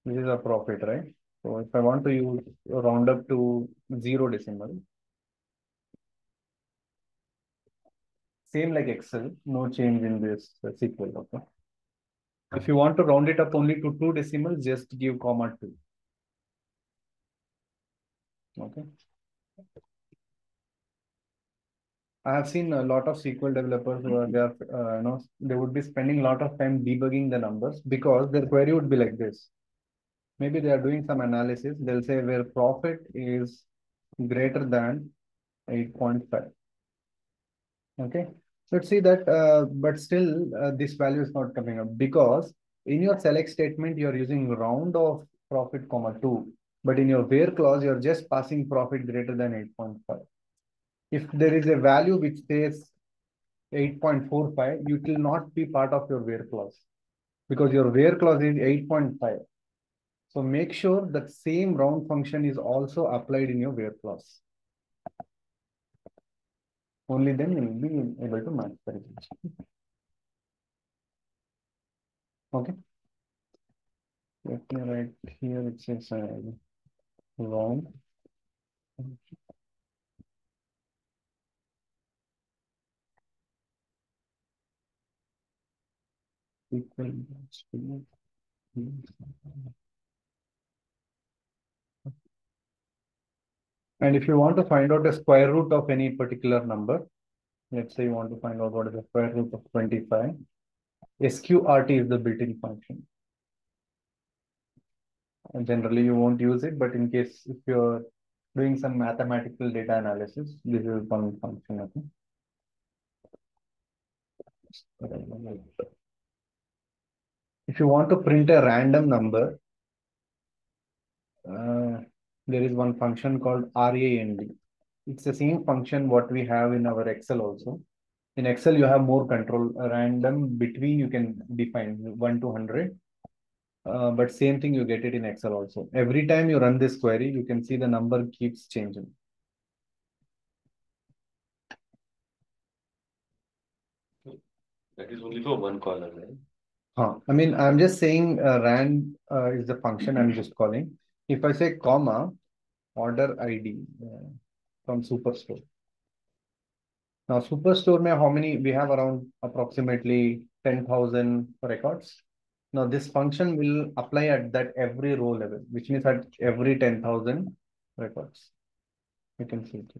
This is a profit, right? So if I want to use round up to zero decimal, same like Excel, no change in this SQL. Okay. If you want to round it up only to two decimals, just give comma two. Okay. I have seen a lot of SQL developers who are there, they would be spending a lot of time debugging the numbers because their query would be like this. Maybe they are doing some analysis. They'll say where profit is greater than 8.5. Okay. Let's see that, but still this value is not coming up because in your select statement, you're using round of profit comma 2. But in your where clause, you're just passing profit greater than 8.5. If there is a value which says 8.45, it will not be part of your where clause because your where clause is 8.5. So make sure that same round function is also applied in your where clause. Only then you will be able to match the results. Okay. Let me write here. It says round. Equal. And if you want to find out the square root of any particular number, let's say you want to find out what is the square root of 25, SQRT is the built-in function. And generally, you won't use it, but in case if you're doing some mathematical data analysis, this is one function. Okay. If you want to print a random number, there is one function called RAND. It's the same function what we have in our Excel also. In Excel, you have more control. A random between you can define 1 to 100. But same thing you get it in Excel also. Every time you run this query, you can see the number keeps changing. That is only for one column, right? I mean, I'm just saying rand is the function I'm just calling. If I say comma, orderId from Superstore. Now, Superstore mein how many? We have around approximately 10,000 records. Now, this function will apply at that every row level, which means at every 10,000 records. You can see it.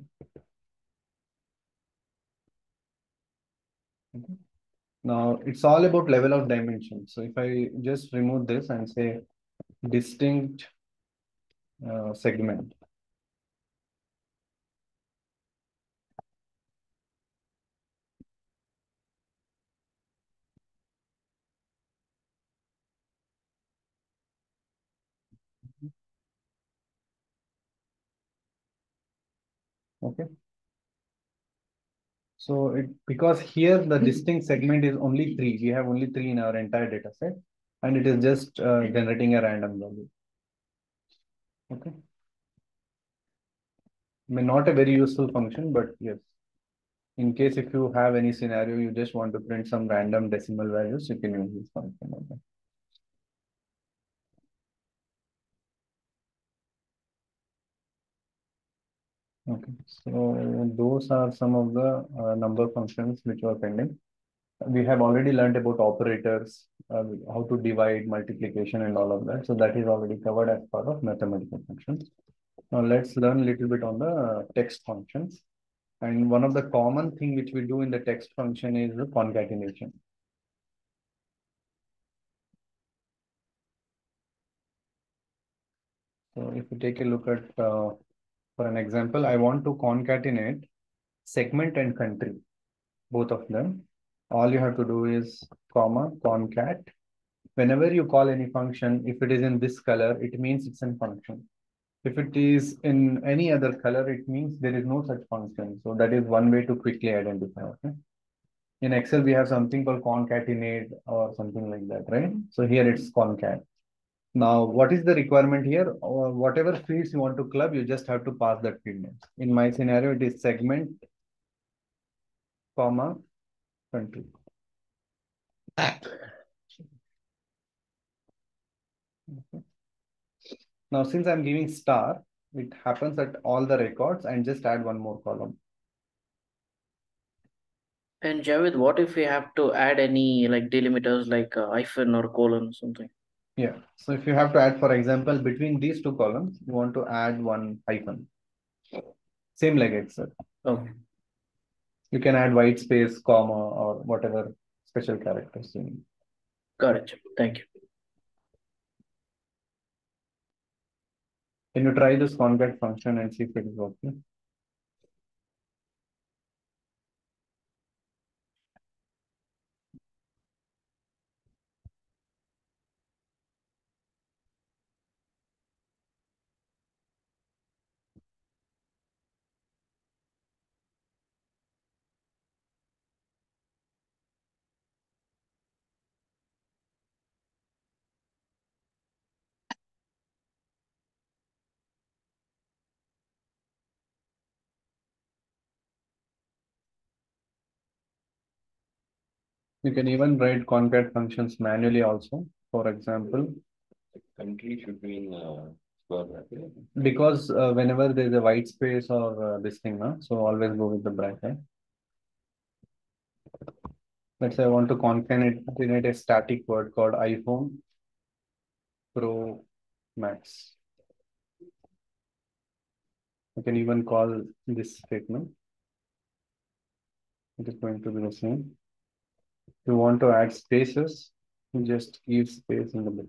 Okay. Now, it's all about level of dimension. So if I just remove this and say distinct segment. Okay. So because here the distinct segment is only three. We have only three in our entire data set, and it is just generating a random value. Okay. I mean, not a very useful function, but yes. In case if you have any scenario, you just want to print some random decimal values, you can use this function. Okay. So those are some of the number functions which are pending. We have already learned about operators, how to divide, multiplication, and all of that. So that is already covered as part of mathematical functions. Now let's learn a little bit on the text functions. And one of the common thing which we do in the text function is the concatenation. So if you take a look at, for an example, I want to concatenate segment and country, both of them. All you have to do is comma, concat. Whenever you call any function, if it is in this color, it means it's a function. If it is in any other color, it means there is no such function. So that is one way to quickly identify. Okay? In Excel, we have something called concatenate or something like that, right? So here it's concat. Now, what is the requirement here? Or whatever fields you want to club, you just have to pass that field name. In my scenario, it is segment, comma, country. Okay. Now, since I'm giving star, it happens at all the records and just add one more column. And Javed, what if we have to add any like delimiters like hyphen or colon or something? Yeah. So if you have to add, for example, between these two columns, you want to add one hyphen. Same like Excel. Okay, You can add white space, comma, or whatever special characters you need. got it. Thank you. Can you try this concat function and see if it is working? You can even write concat functions manually also. For example, Country should be in square bracket. because whenever there's a white space or this thing, so always go with the bracket. Let's say I want to concatenate a static word called iPhone Pro Max. I can even call this statement. It is going to be the same. If you want to add spaces, you just give space in the middle.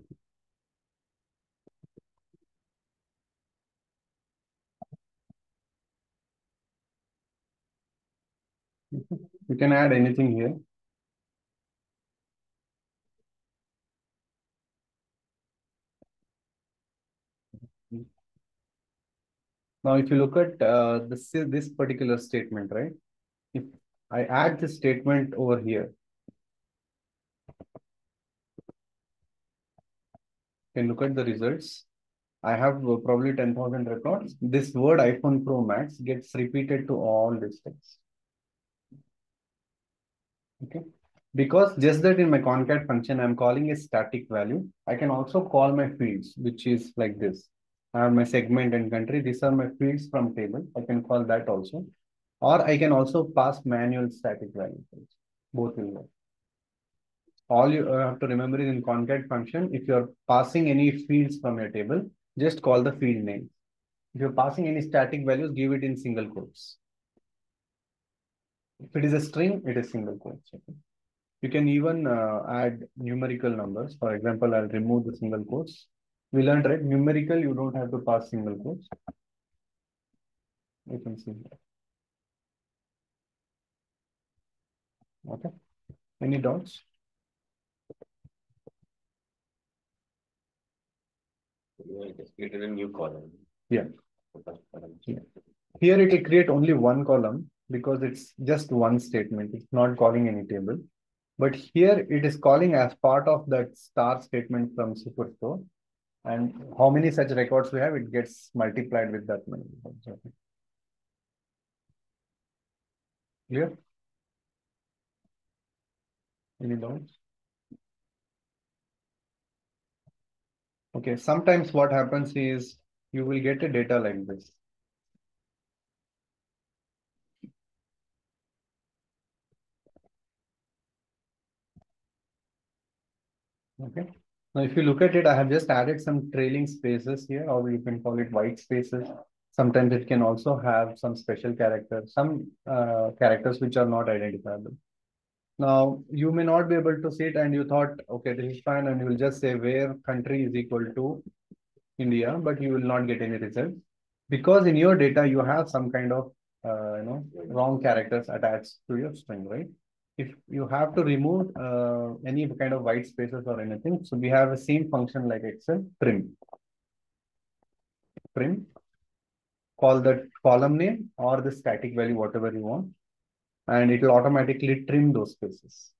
You can add anything here. Now, if you look at this particular statement, right? If I add this statement over here, you can look at the results. I have probably 10,000 records. This word iPhone Pro Max gets repeated to all these things. Okay. Because just that in my concat function, I'm calling a static value. I can also call my fields, which is like this. I have my segment and country. These are my fields from table. I can call that also. Or I can also pass manual static values. Both will work. All you have to remember is in concat function, if you're passing any fields from your table, just call the field name. If you're passing any static values, give it in single quotes. If it is a string, it is single quotes. Okay. You can even add numerical numbers. For example, I'll remove the single quotes. We learned, right? Numerical, you don't have to pass single quotes. You can see. Okay. Any doubts? You just created a new column. Yeah. Yeah. Here it will create only one column because it's just one statement. It's not calling any table. But here it is calling as part of that star statement from Superstore. And how many such records we have, it gets multiplied with that many. Okay. Clear? Any doubts? Okay, sometimes what happens is you will get a data like this. Okay. Now, if you look at it, I have just added some trailing spaces here, or you can call it white spaces. Sometimes it can also have some special characters, some characters which are not identifiable. Now, you may not be able to see it and you thought, okay, this is fine, and you will just say where country is equal to India, but you will not get any result because in your data you have some kind of wrong characters attached to your string, right? If you have to remove any kind of white spaces or anything, so we have a same function like Excel, trim, call the column name or the static value, whatever you want, and it will automatically trim those spaces.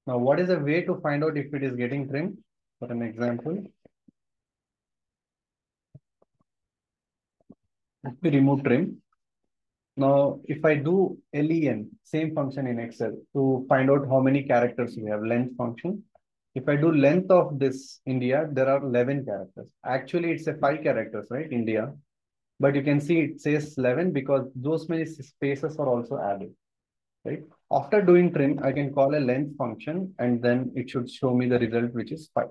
Now, what is a way to find out if it is getting trimmed? For an example, if we remove trim, now, if I do len, same function in Excel to find out how many characters we have, length function. If I do length of this India, there are 11 characters. Actually, it's a 5 characters, right? India. But you can see it says 11 because those many spaces are also added, right? After doing trim, I can call a length function and then it should show me the result, which is 5.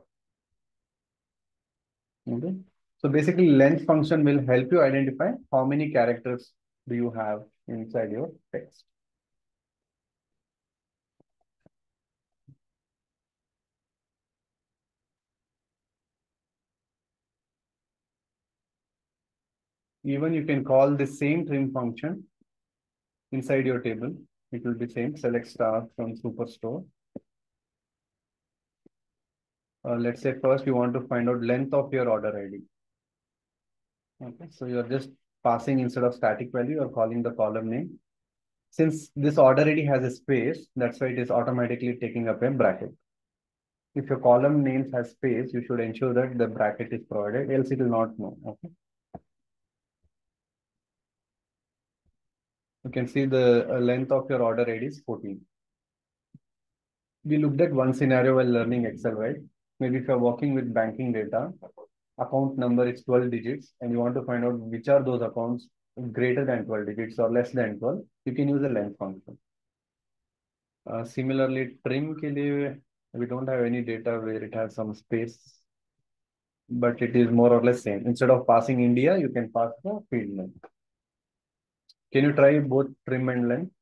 Okay. So basically, length function will help you identify how many characters do you have inside your text. Even you can call the same trim function inside your table. It will be same. Select star from superstore. Let's say first you want to find out length of your order ID. Okay, so you're just passing instead of static value, you're calling the column name. Since this order ID has a space, that's why it is automatically taking up a bracket. If your column names has space, you should ensure that the bracket is provided, else it will not know. Okay. You can see the length of your order ID is 14. We looked at one scenario while learning Excel, right? Maybe if you're working with banking data, account number is 12 digits, and you want to find out which are those accounts greater than 12 digits or less than 12, you can use the length function. Similarly, trim ke liye, we don't have any data where it has some space, but it is more or less same. Instead of passing India, you can pass the field name. Can you try both trim and length?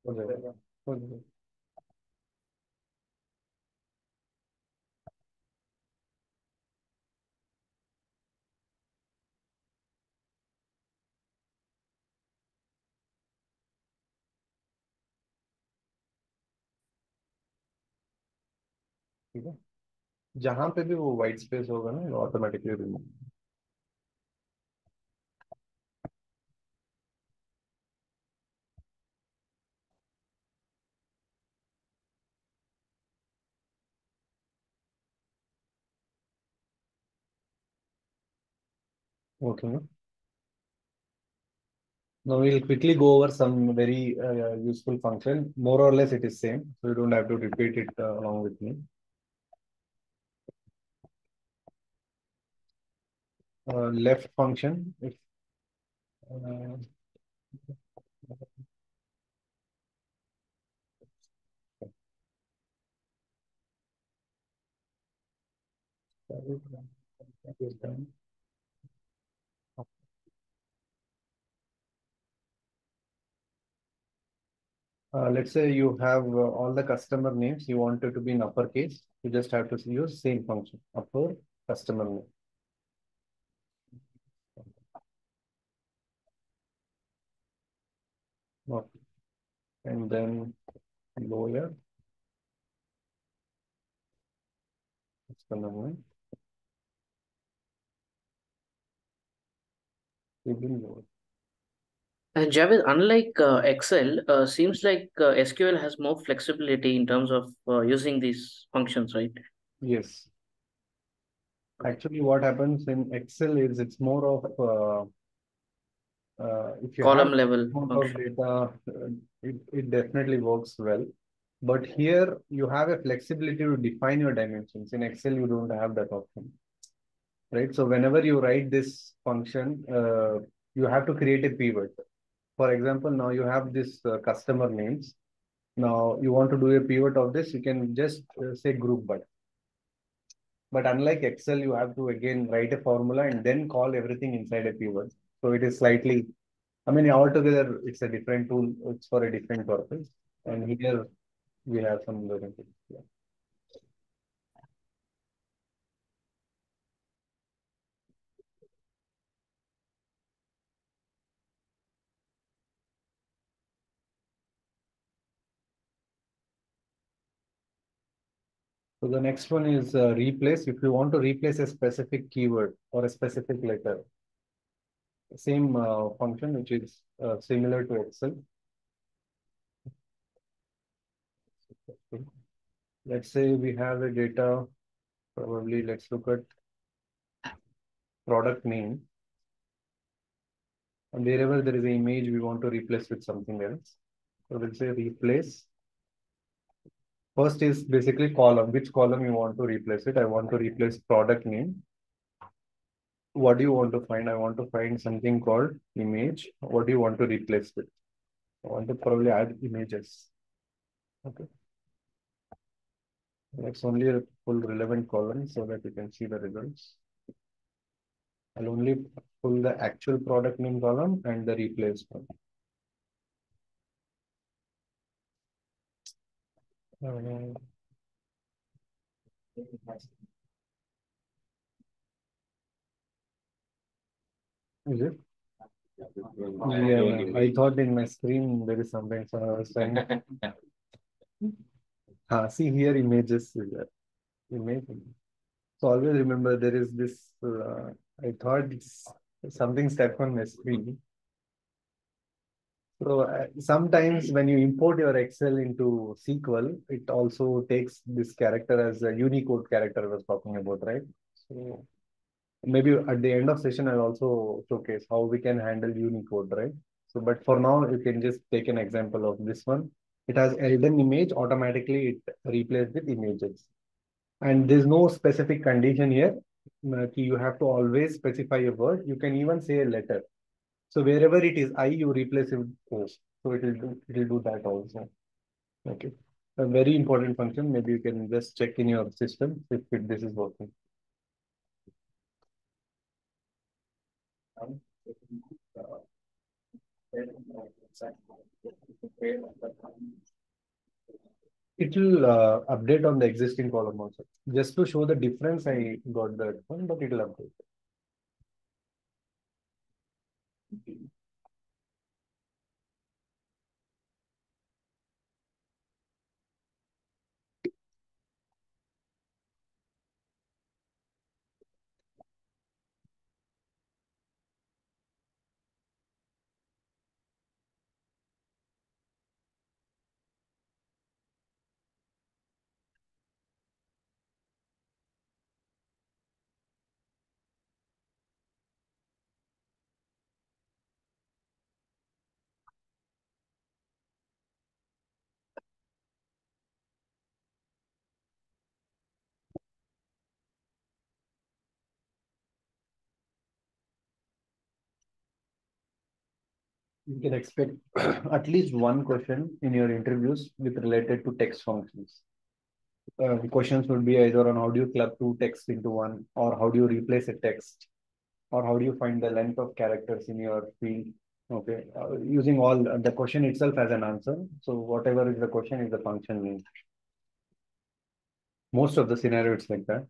हो जाएगा, हो जाएगा. ठीक है. जहां पे भी वो व्हाइट स्पेस होगा ना, automatically remove. Okay. Now we'll quickly go over some very useful function. More or less it is same, so you don't have to repeat it along with me. Left function. If uh, let's say you have all the customer names, you want it to be in uppercase, you just have to use same function, upper customer name. Okay. And then lower customer name, even lower. And Javed, unlike Excel, seems like SQL has more flexibility in terms of using these functions, right? Yes. Actually, what happens in Excel is it's more of if you have Column level amount of function. data, it definitely works well. But here you have a flexibility to define your dimensions. In Excel, you don't have that option, right? So whenever you write this function, you have to create a pivot. For example, now you have this customer names. Now you want to do a pivot of this, you can just say group by. But unlike Excel, you have to again write a formula and then call everything inside a pivot. So it is slightly I mean, altogether, it's a different tool. It's for a different purpose. And here we have some learning tools. Yeah. So the next one is replace. If you want to replace a specific keyword or a specific letter, same function which is similar to Excel. Let's say we have a data, probably let's look at product name. And wherever there is an image, we want to replace with something else. So we'll say replace. First is basically column. Which column you want to replace it? I want to replace product name. What do you want to find? I want to find something called image. What do you want to replace with? I want to probably add images. Okay. Let's only pull relevant column so that you can see the results. I'll only pull the actual product name column and the replace one. Is it? Yeah, I thought in my screen there is something, so I was trying. See here, images is there. Image. So always remember there is this. I thought it's something stuck on my screen. So sometimes when you import your Excel into SQL, it also takes this character as a Unicode character I was talking about, right? So maybe at the end of session, I'll also showcase how we can handle Unicode, right? So, but for now, you can just take an example of this one. It has Elden image, automatically it replaced with images. And there's no specific condition here. You have to always specify a word. You can even say a letter. So wherever it is I, you replace it with O. So it will do that also. Okay. A very important function. Maybe you can just check in your system if this is working. It will update on the existing column also. Just to show the difference, I got that one, but it will update. You can expect at least one question in your interviews with related to text functions. The questions would be either on how do you club two texts into one, or how do you replace a text, or how do you find the length of characters in your field. Okay, using all the question itself as an answer. So whatever is the question is the function name. Most of the scenario it's like that.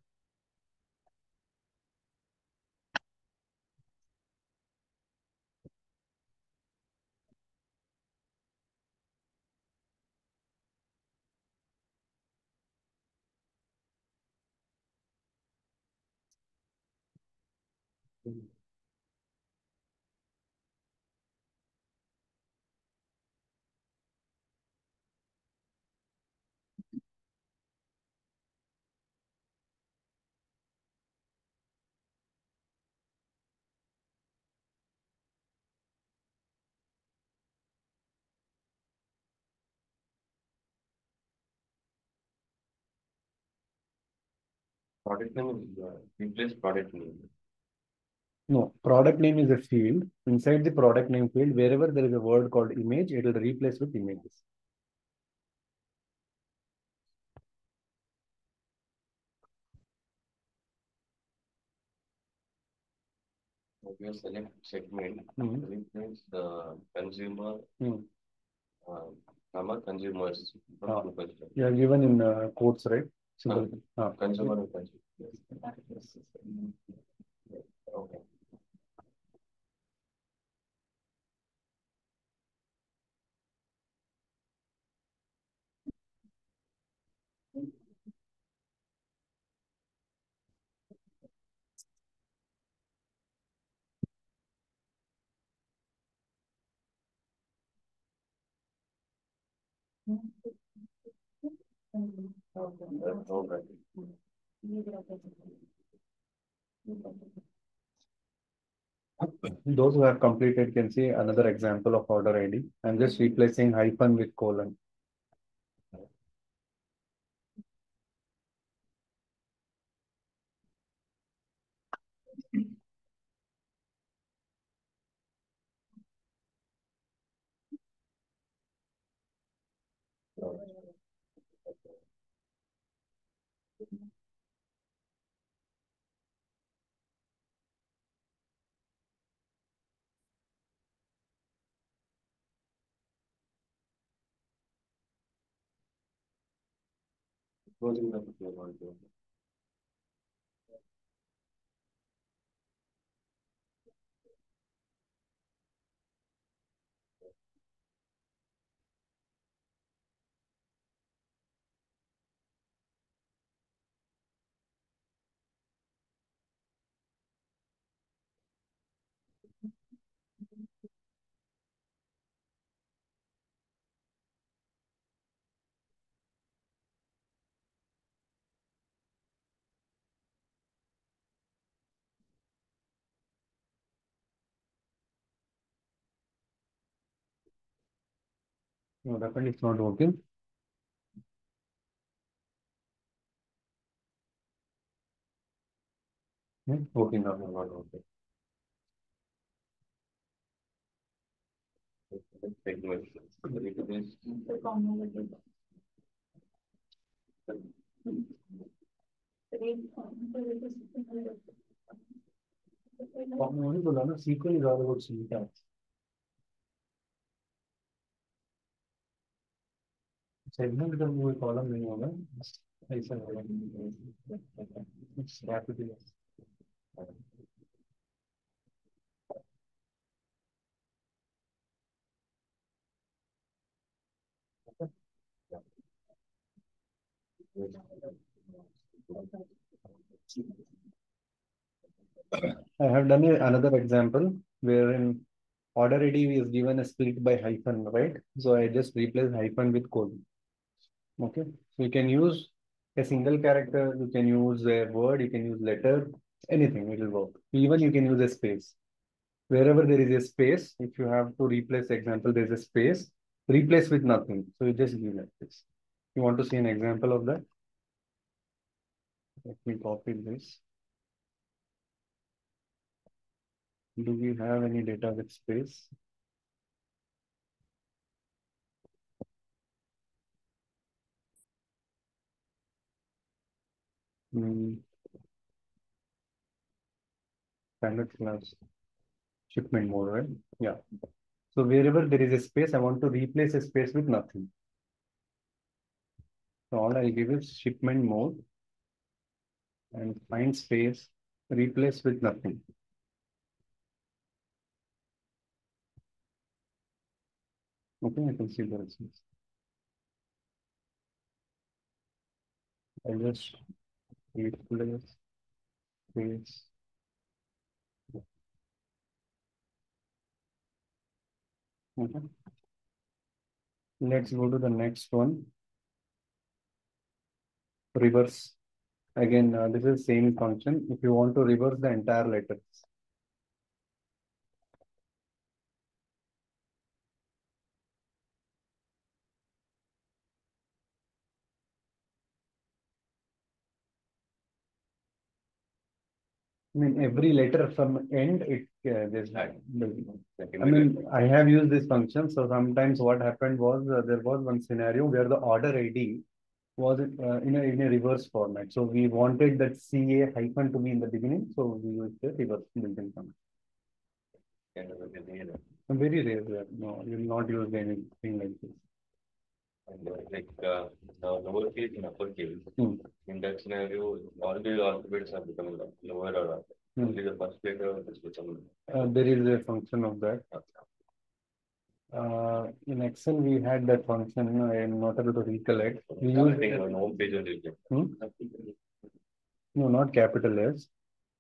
Product name is replace product name. No, product name is a field. Inside the product name field, wherever there is a word called image, it will replace with images. We are select segment, Hmm. replace consumer, Hmm. comma consumers from Ah. Google. Yeah, given in quotes, right? Simple. Consumer and consumer. Yes. Okay. Okay. Those who have completed can see another example of order ID. I'm just replacing hyphen with colon. Closing the picture. No, definitely it's not working. Working now. Not okay. Segment. Replace. आपने वही बोला ना SQL is all about syntax. Segment का कोई column नहीं होगा. ऐसा होगा. It's rapidly. I have done another example wherein order ID is given a split by hyphen, right? So I just replace hyphen with colon. Okay. So you can use a single character, you can use a word, you can use letter, anything, it will work. Even you can use a space. Wherever there is a space, if you have to replace, example, there's a space, replace with nothing. So you just give like this. You want to see an example of that? Let me copy this. Do we have any data with space? Hmm, standard class shipment mode, right? Yeah. So wherever there is a space, I want to replace a space with nothing. So all I'll give is shipment mode and find space, replace with nothing. Okay, I can see the results. I just replace space. Okay. Let's go to the next one. Reverse. Again, this is same function. If you want to reverse the entire letter, I mean, every letter from end, it just I mean, I have used this function. So sometimes what happened was there was one scenario where the order ID was in a reverse format. So we wanted that CA hyphen to be in the beginning. So we used the reverse built-in function. kind of a rare. Very rare. Yeah. No, you will not use anything like this. And now lowercase and uppercase. Hmm. In that scenario, all the alphabets are becoming lower or upper. Only the first letter is becoming. There is a function of that. In Excel, we had that function. I am not able to recollect. We I used think on home page only. no, not capital S.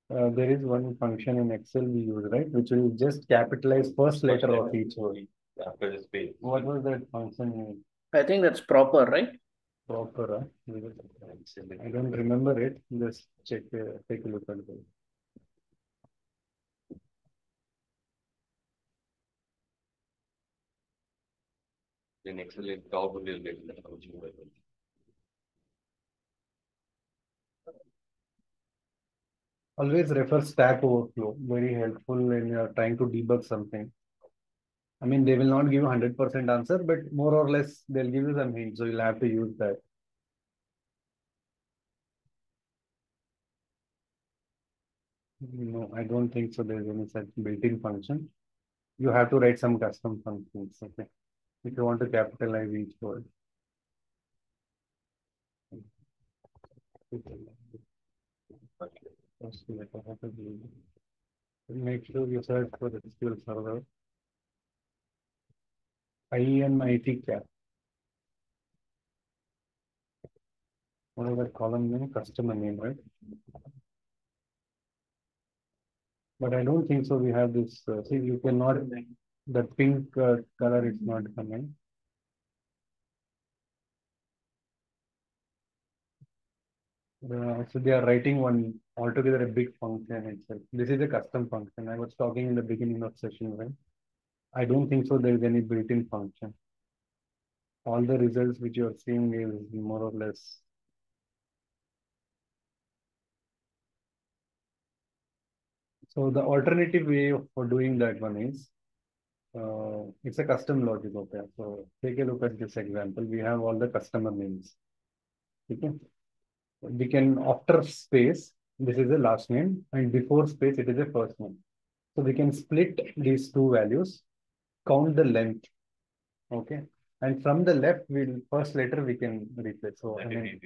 There is one function in Excel we use, right, which will just capitalize first letter of each word. After the space. What was that function? I think that's proper, right? Proper. I don't remember it. Just check. Take a look at it. Then excellent top will get the function. Always refer Stack Overflow. Very helpful when you are trying to debug something. I mean, they will not give you 100% answer, but more or less they'll give you some hints. So you'll have to use that. No, I don't think so. There's any such built-in function. You have to write some custom functions. Okay. If you want to capitalize each word. Make sure you search for the SQL server. INIT cap. What is that column name? Customer name, right? But I don't think so. We have this. See, you cannot. The pink color is not coming. So they are writing one altogether a big function itself. This is a custom function. I was talking in the beginning of session, right? I don't think so. There is any built-in function. All the results which you are seeing is more or less. So the alternative way for doing that one is it's a custom logic. Okay. So take a look at this example. We have all the customer names. Okay. We can after space, this is a last name, and before space, it is a first name. So we can split these two values, count the length. Okay. And from the left, first letter we can replace. So I mean,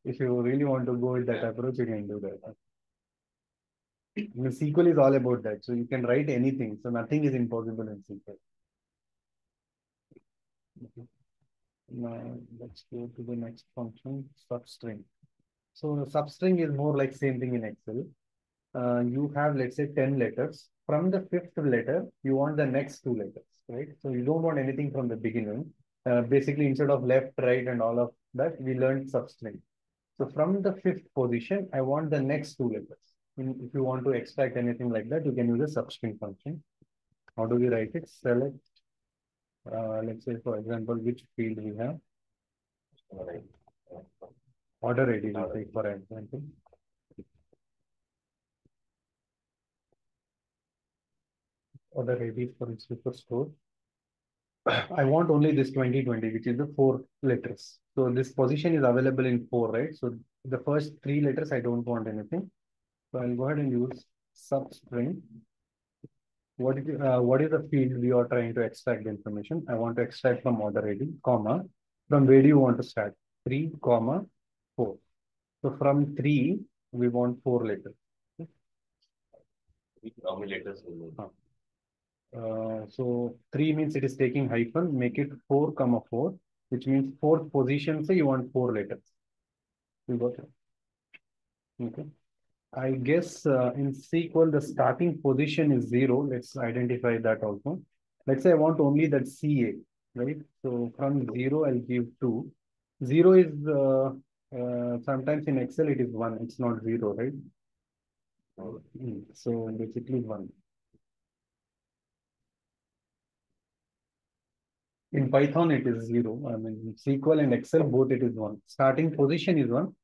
if you really want to go with that approach, you can do that. The SQL is all about that. So you can write anything. So nothing is impossible in SQL. Okay. Now let's go to the next function, substring. So substring is more like same thing in Excel. You have, let's say, 10 letters. From the fifth letter, you want the next two letters, right? So you don't want anything from the beginning. Basically, instead of left, right, and all of that, we learned substring. So from the fifth position, I want the next two letters. If you want to extract anything like that, you can use a substring function. How do we write it? Select, let's say, for example, which field we have. OrderId, we'll take for example. OrderId for superstore. I want only this 2020, which is the 4 letters. So this position is available in 4, right? So the first 3 letters, I don't want anything. So I'll go ahead and use substring. What is the field we are trying to extract the information? I want to extract from OrderId, comma. From where do you want to start? 3, comma, 4. So from 3, we want 4 letters. How many letters? So 3 means it is taking hyphen, make it 4, comma 4, which means fourth position, so you want 4 letters. You got it? Okay. I guess in SQL, the starting position is 0. Let's identify that also. Let's say I want only that CA, right? So from 0, I'll give 2. 0 is sometimes in Excel, it is 1. It's not 0, right? So basically 1. In Python, it is 0. I mean, SQL and Excel, both it is 1. Starting position is 1.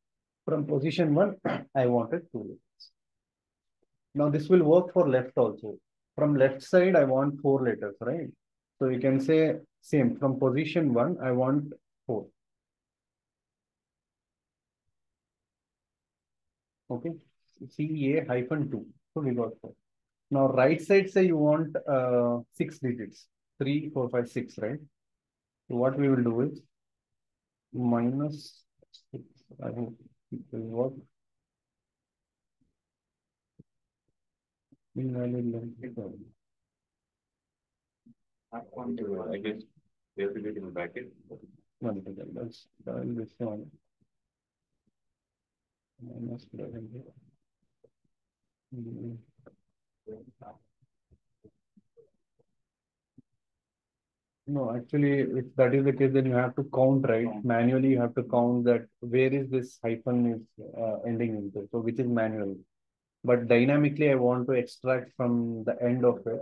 From position 1, I wanted 2 letters. Now this will work for left also. From left side, I want 4 letters, right? So you can say same. From position 1, I want 4. Okay. CA hyphen 2. So we got 4. Now right side say you want 6 digits, 3, 4, 5, 6, right? So what we will do is -6. I think it will work. Invalid length. I guess they have to get in the bracket. One second, let's dial this one. -11. Mm. No, actually, if that is the case, then you have to count, right? Manually, you have to count that where is this hyphen is ending into, so which is manual. But dynamically, I want to extract from the end of it.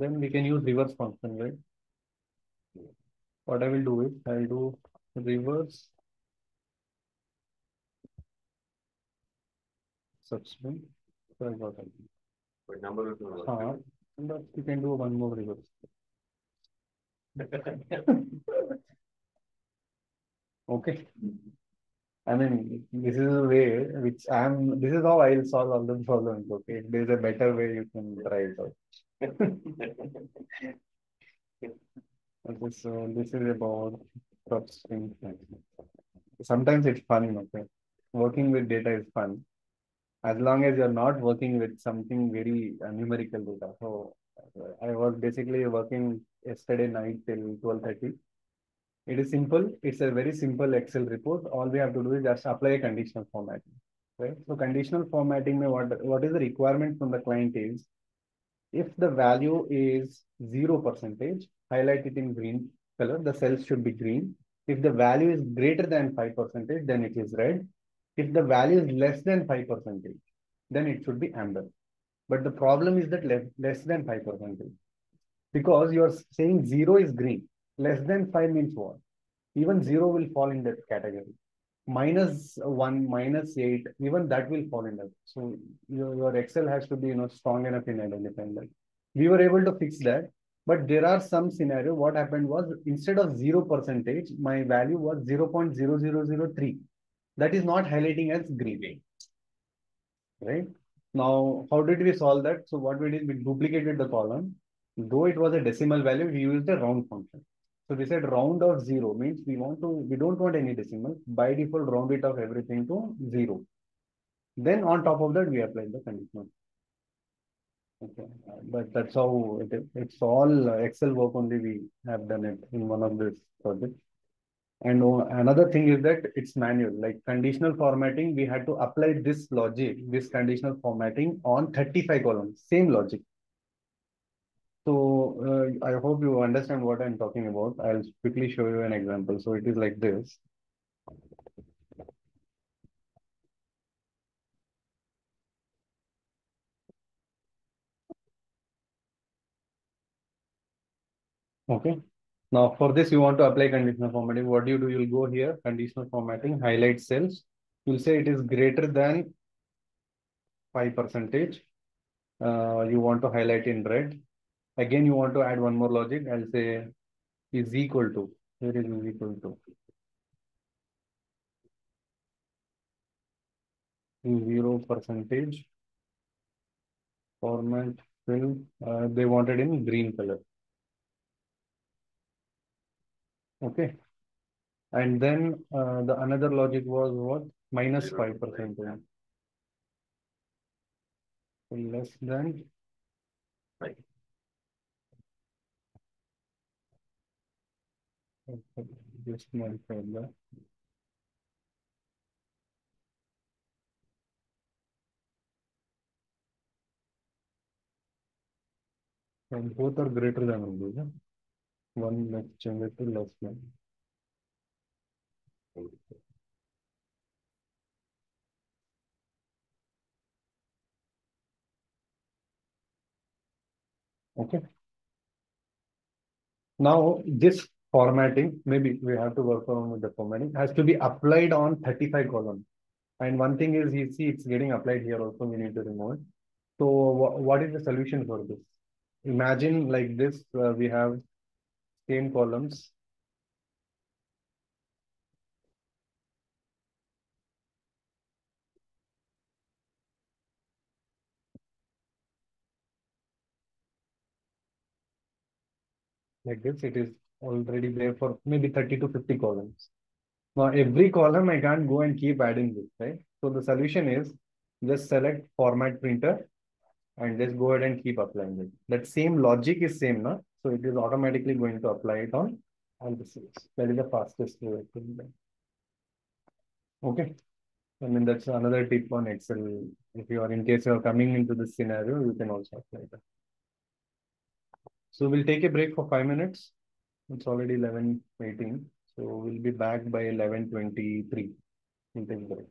Then we can use reverse function, right? What I will do is I'll do reverse substring. So I got it. But number of But you can do one more reverse. Okay. I mean, this is a way which this is how I'll solve all the problems. Okay. If there's a better way, you can try it out. Okay, so this is about substring. Sometimes it's fun, okay. Working with data is fun. As long as you're not working with something very numerical data. So I was basically working yesterday night till 12:30. It is simple. It's a very simple Excel report. All we have to do is just apply a conditional formatting. Right? So conditional formatting, what is the requirement from the client is if the value is 0%, highlight it in green color. The cells should be green. If the value is greater than 5%, then it is red. If the value is less than 5%, then it should be amber. But the problem is that less than 5%. Because you are saying 0 is green. Less than 5 means what? Even 0 will fall in that category. -1, -8, even that will fall in that. So your Excel has to be strong enough in identifying that. We were able to fix that, but there are some scenario. What happened was instead of 0%, my value was 0.0003. That is not highlighting as green. Right? Now, how did we solve that? So what we did, we duplicated the column. Though it was a decimal value, we used a round function. So we said round of 0 means we don't want any decimal. By default, round it off everything to 0. Then on top of that, we apply the conditional. Okay, but that's how it is. It's all Excel work only. We have done it in one of this projects. And another thing is that it's manual, like conditional formatting. We had to apply this logic, this conditional formatting on 35 columns, same logic. So I hope you understand what I'm talking about. I'll quickly show you an example. So it is like this. Okay. Now for this, you want to apply conditional formatting. What do? You'll go here, conditional formatting, highlight cells. You'll say it is greater than 5%. You want to highlight in red. Again, you want to add one more logic. I'll say is equal to. Here is equal to 0%. Format fill. They wanted in green color. Okay. And then the another logic was what? -5%. Less than 5. Just modify that. And both are greater than only. Yeah? One let's change it to less than. Okay. Now this formatting, maybe we have to work on with the formatting, has to be applied on 35 columns. And one thing is, you see, it's getting applied here also. We need to remove it. So what is the solution for this? Imagine like this, we have same columns. like this. It is already there for maybe 30 to 50 columns. Now, every column I can't go and keep adding this, right? So the solution is just select format printer and just go ahead and keep applying it. That same logic is same, no? So it is automatically going to apply it on all the cells. That is the fastest way of doing that. Okay. I mean, that's another tip on Excel. If you are in case you are coming into this scenario, you can also apply that. So we'll take a break for 5 minutes. It's already 11:18. So we'll be back by 11:23. We'll take a break.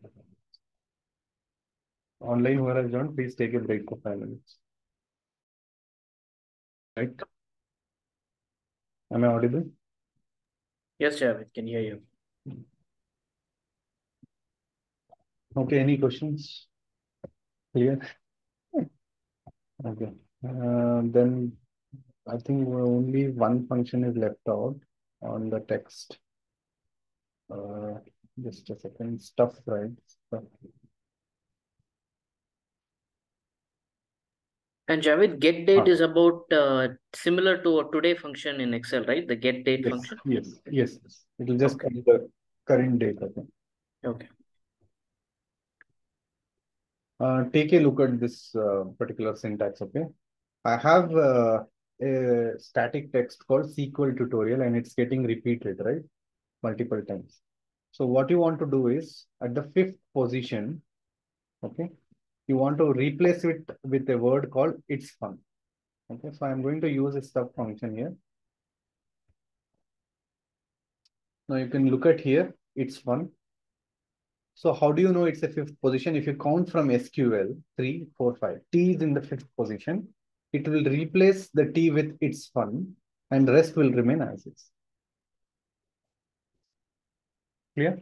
Online, whoever has joined, please take a break for 5 minutes. Right? Am I audible? Yes, Javed, can hear you. Okay, any questions? Clear? Okay. Then I think only one function is left out on the text. Just a second. Stuff, right? Stuff. And Javed, get date is about similar to a today function in Excel, right? The get date Yes, function. yes. It will just come the current date, I think. Okay. Take a look at this particular syntax, okay? I have a static text called SQL tutorial and it's getting repeated, right? Multiple times. So what you want to do is at the 5th position, okay, you want to replace it with a word called it's fun. Okay, so I'm going to use a stub function here. Now you can look at here, it's fun. So how do you know it's a 5th position? If you count from SQL, 3, 4, 5, T is in the 5th position. It will replace the T with it's fun and rest will remain as is. Clear?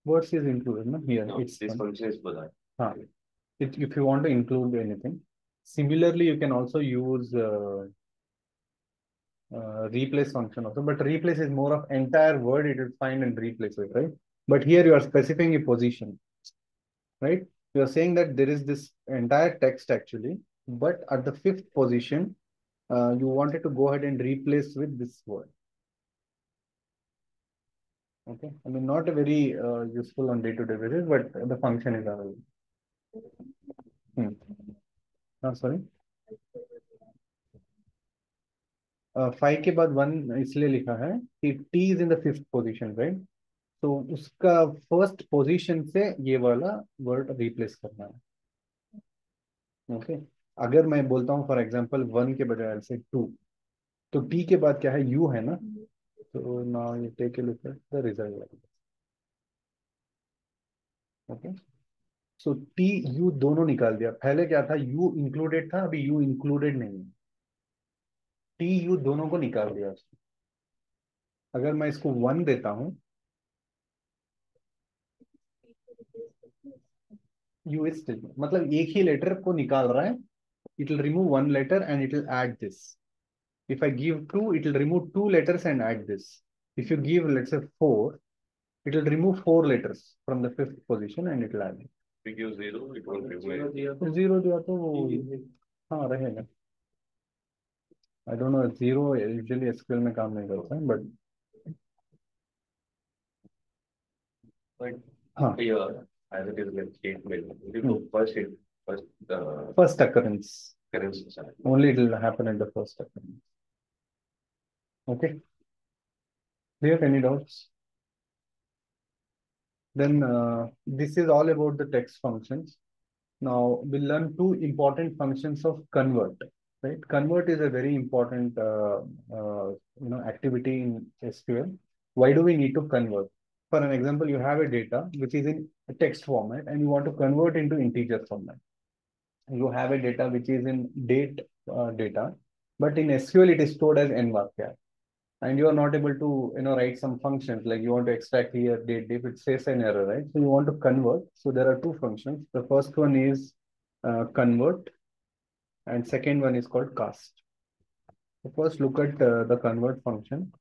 Words is included, no? Here, No, it's this fun. function is for that. If you want to include anything. Similarly, you can also use replace function also, but replace is more of entire word, it will find and replace it, right? But here you are specifying a position, right? You are saying that there is this entire text actually, but at the 5th position, you wanted to go ahead and replace with this word. Okay, I mean, not a very useful on day-to-day basis, but the function is available. Sorry. 5 के बाद 1 इसलिए लिखा है कि T is in the 5th position, right? तो उसका first position से ये वाला वर्ड रिप्लेस करना है. ओके, अगर मैं बोलता हूँ फॉर एग्जांपल 1 के बजाय से 2, तो टी के बाद क्या है, यू है ना. तो now you take a look at the result. Okay, so T U दोनों निकाल दिया. पहले क्या था, यू इंक्लूडेड था, अभी यू इंक्लूडेड नहीं है. टी यू दोनों को निकाल दिया. अगर मैं इसको 1 देता हूँ, यू इज स्टिल, मतलब एक ही लेटर को निकाल रहा है. It will remove 1 letter and it will add this. If I give 2, it will remove 2 letters and add this. If you give, let's say 4, it will remove 4 letters from the 5th position and it will add it. If you give 0, it won't remove it. तो 0 दिया तो हाँ रहेगा. I don't know, 0 usually SQL में काम नहीं करता है, but हाँ. Yeah, as it is like statement. If you go First occurrence. Occurrence. Only it will happen at the first occurrence. Okay. Do you have any doubts? Then this is all about the text functions. Now we'll learn 2 important functions of convert. Right? Convert is a very important activity in SQL. Why do we need to convert? For an example, you have a data which is in a text format and you want to convert into integer format. You have a data which is in date data, but in SQL it is stored as n-varchar. And you are not able to write some functions like you want to extract here date diff, it says an error, right? So you want to convert. So there are 2 functions. The first one is convert and second one is called cast. So first look at the convert function.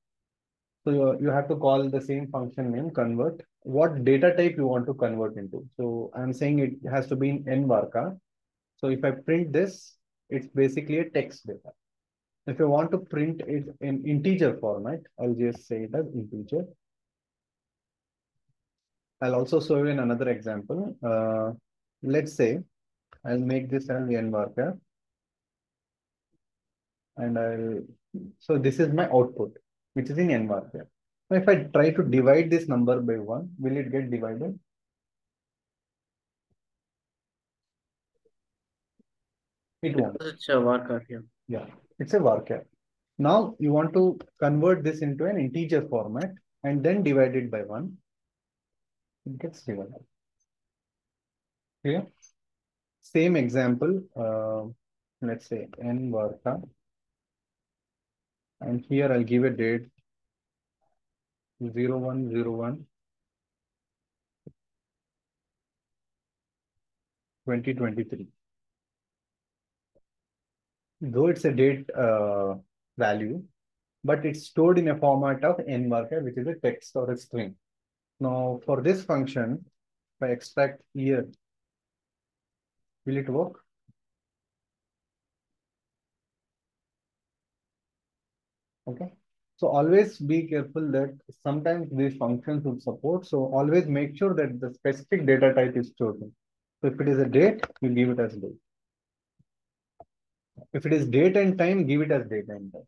So you have to call the same function name convert. What data type you want to convert into? So I'm saying it has to be in n-varchar. So if I print this, it's basically a text data. If you want to print it in integer format, I'll just say it as integer. I'll also show you in another example. Let's say I'll make this as n varchar, and so this is my output, which is in n varchar. Now, if I try to divide this number by 1, will it get divided? It won't. It's a varchar here. Yeah, it's a varchar. Now you want to convert this into an integer format and then divide it by 1. It gets divided. Here, same example. Let's say n varchar, and here I'll give a date 0101 2023. Though it's a date value, but it's stored in a format of n varchar, which is a text or a string. Now, for this function, if I extract here, will it work? Okay. So always be careful that sometimes these functions will support. So always make sure that the specific data type is chosen. So if it is a date, you give it as date. If it is date and time, give it as date and time.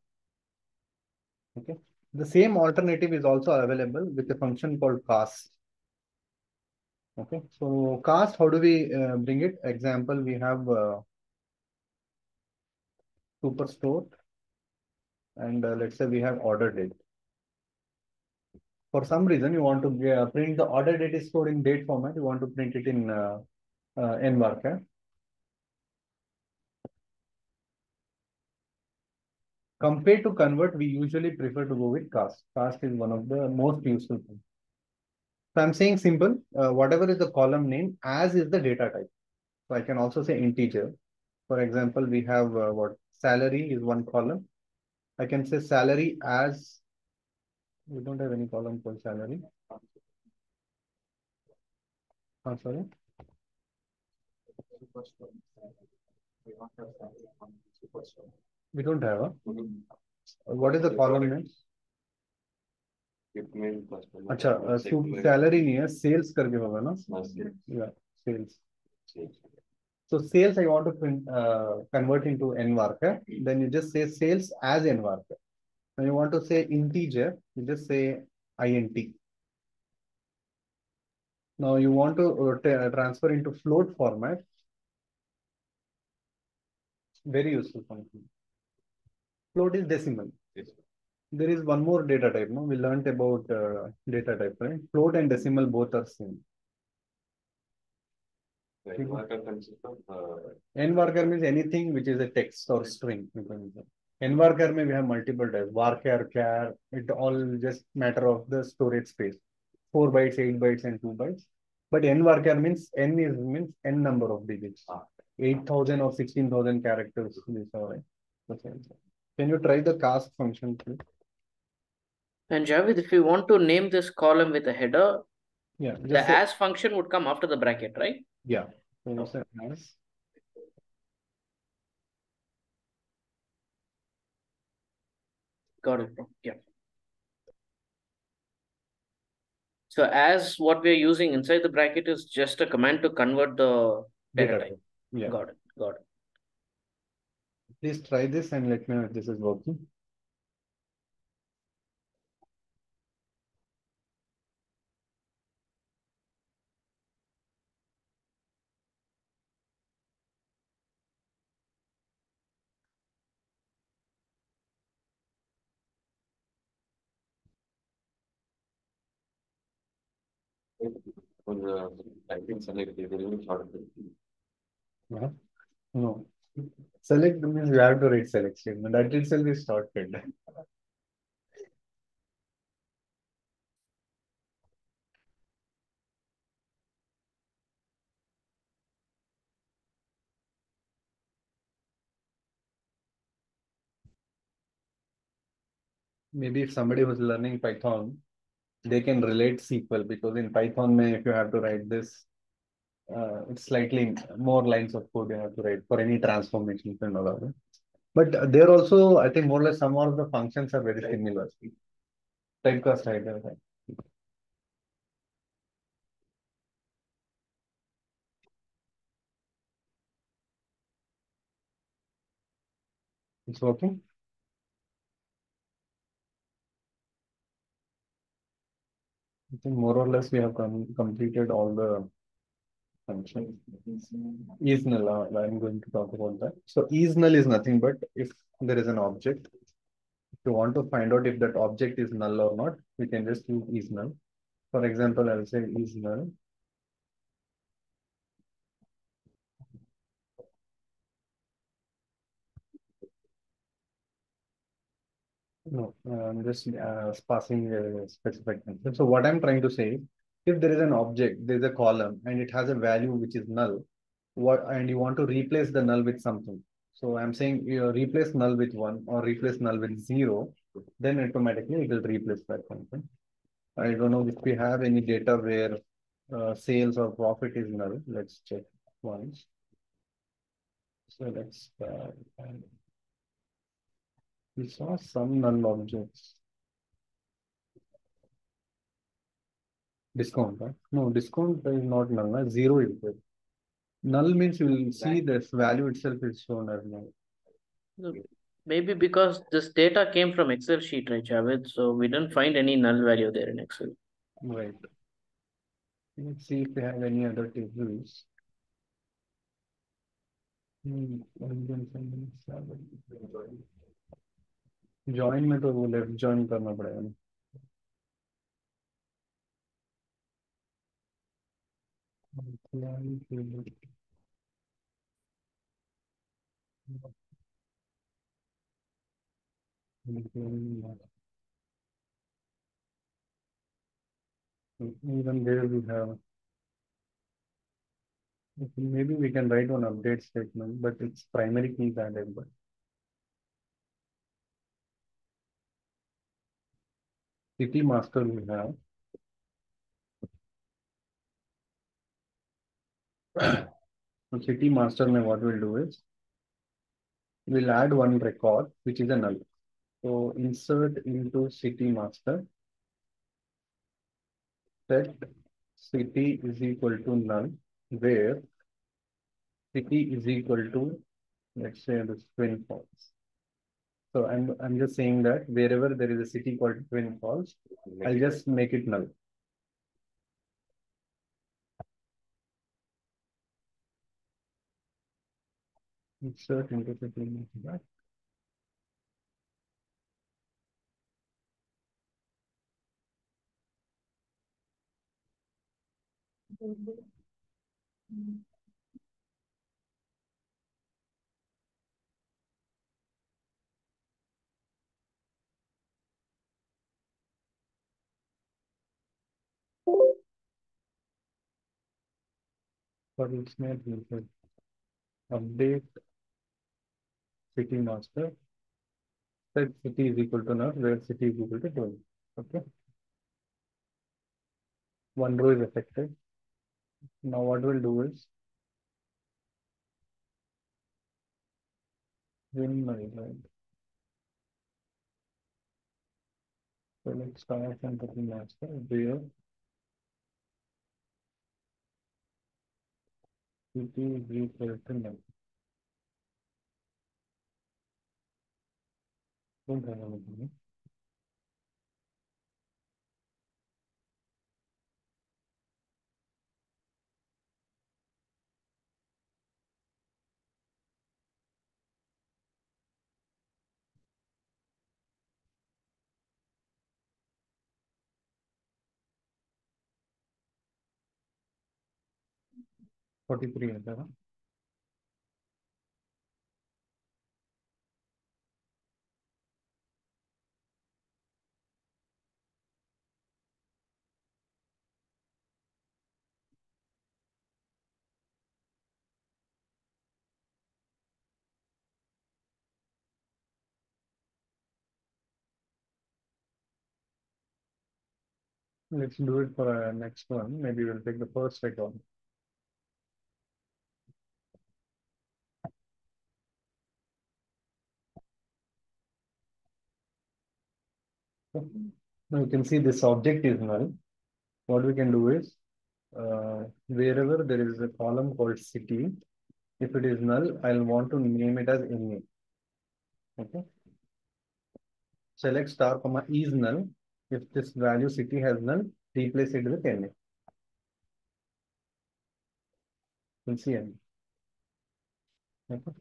Okay. The same alternative is also available with a function called cast. Okay. So cast, how do we bring it? Example, we have superstore, and let's say we have order date. For some reason, you want to print the order date is stored in date format. You want to print it in n varchar. Compare to convert, we usually prefer to go with cast. Cast is one of the most useful things. So I'm saying simple, whatever is the column name, as is the data type. So I can also say integer. For example, we have what salary is one column. I can say salary as, we don't have any column called salary. Oh, sorry. We don't have a. What is the column name? अच्छा salary नहीं है sales करके होगा ना yeah sales so sales I want to convert into n varchar then you just say sales as n varchar when you want to say integer you just say int now you want to transfer into float format very useful function float is decimal there is one more data type no we learned about data type right float and decimal both are same n varchar means anything which is a text or string. N varchar we have multiple types. Varchar, char, it all just matter of the storage space. 4 bytes, 8 bytes, and 2 bytes. But n varchar means means n number of digits. 8,000 or 16,000 characters. These are right. Can you try the cast function, please? And Javed, if you want to name this column with a header, yeah, the as function would come after the bracket, right? Yeah. So as. Got it, bro. Yeah. So as what we're using inside the bracket is just a command to convert the data type. Yeah. Got it. Got it. Please try this and let me know if this is working. Typing select is really short. No. Select means you have to write select statement. That itself is shortcut. Maybe if somebody who's learning Python, they can relate SQL because in Python, if you have to write this, it's slightly more lines of code you have to write for any transformations and all of that. But there also, I think more or less some of the functions are very similar. Typecast either. It's working. I think more or less we have completed all the functions. Is null. I'm going to talk about that. So is null is nothing but if there is an object. If you want to find out if that object is null or not, we can just use is null. For example, I'll say is null. No, I'm just passing a specific function. So what I'm trying to say, if there is an object, there is a column, and it has a value which is null, and you want to replace the null with something. So I'm saying you replace null with 1 or replace null with 0, then automatically it will replace that function. I don't know if we have any data where sales or profit is null. Let's check once. So let's we saw some null objects. Discount, huh? No, discount is not null. Huh? Zero is there. Null means you will see this value itself is shown as null. So maybe because this data came from Excel sheet, right, Javed? So we didn't find any null value there in Excel. Right. Let's see if we have any other tables. Join में तो वो left join करना पड़ेगा ना. Even there we have. Maybe we can write one update statement, but it's primary key added. But city master we have. So city master में what we'll do is we'll add one record which is a null. So insert into city master set city is equal to null where city is equal to, let's say, this twin falls. So I'm just saying that wherever there is a city called twin falls, I'll just make it null. Insert into city master. For each name, we'll say update city master set city is equal to null where city is equal to 12. Okay. One row is affected. Now what we'll do is win my right. So let's start from city master where city is equal to null. Don't have anything. Eh? 43 है तेरा. Let's do it for our next one. Maybe we'll take the first record. Now you can see this object is null. What we can do is, wherever there is a column called city, if it is null, I'll want to name it as NA. Okay. Select star comma is null. If this value city has null, replace it with NA. You'll see NA. Okay.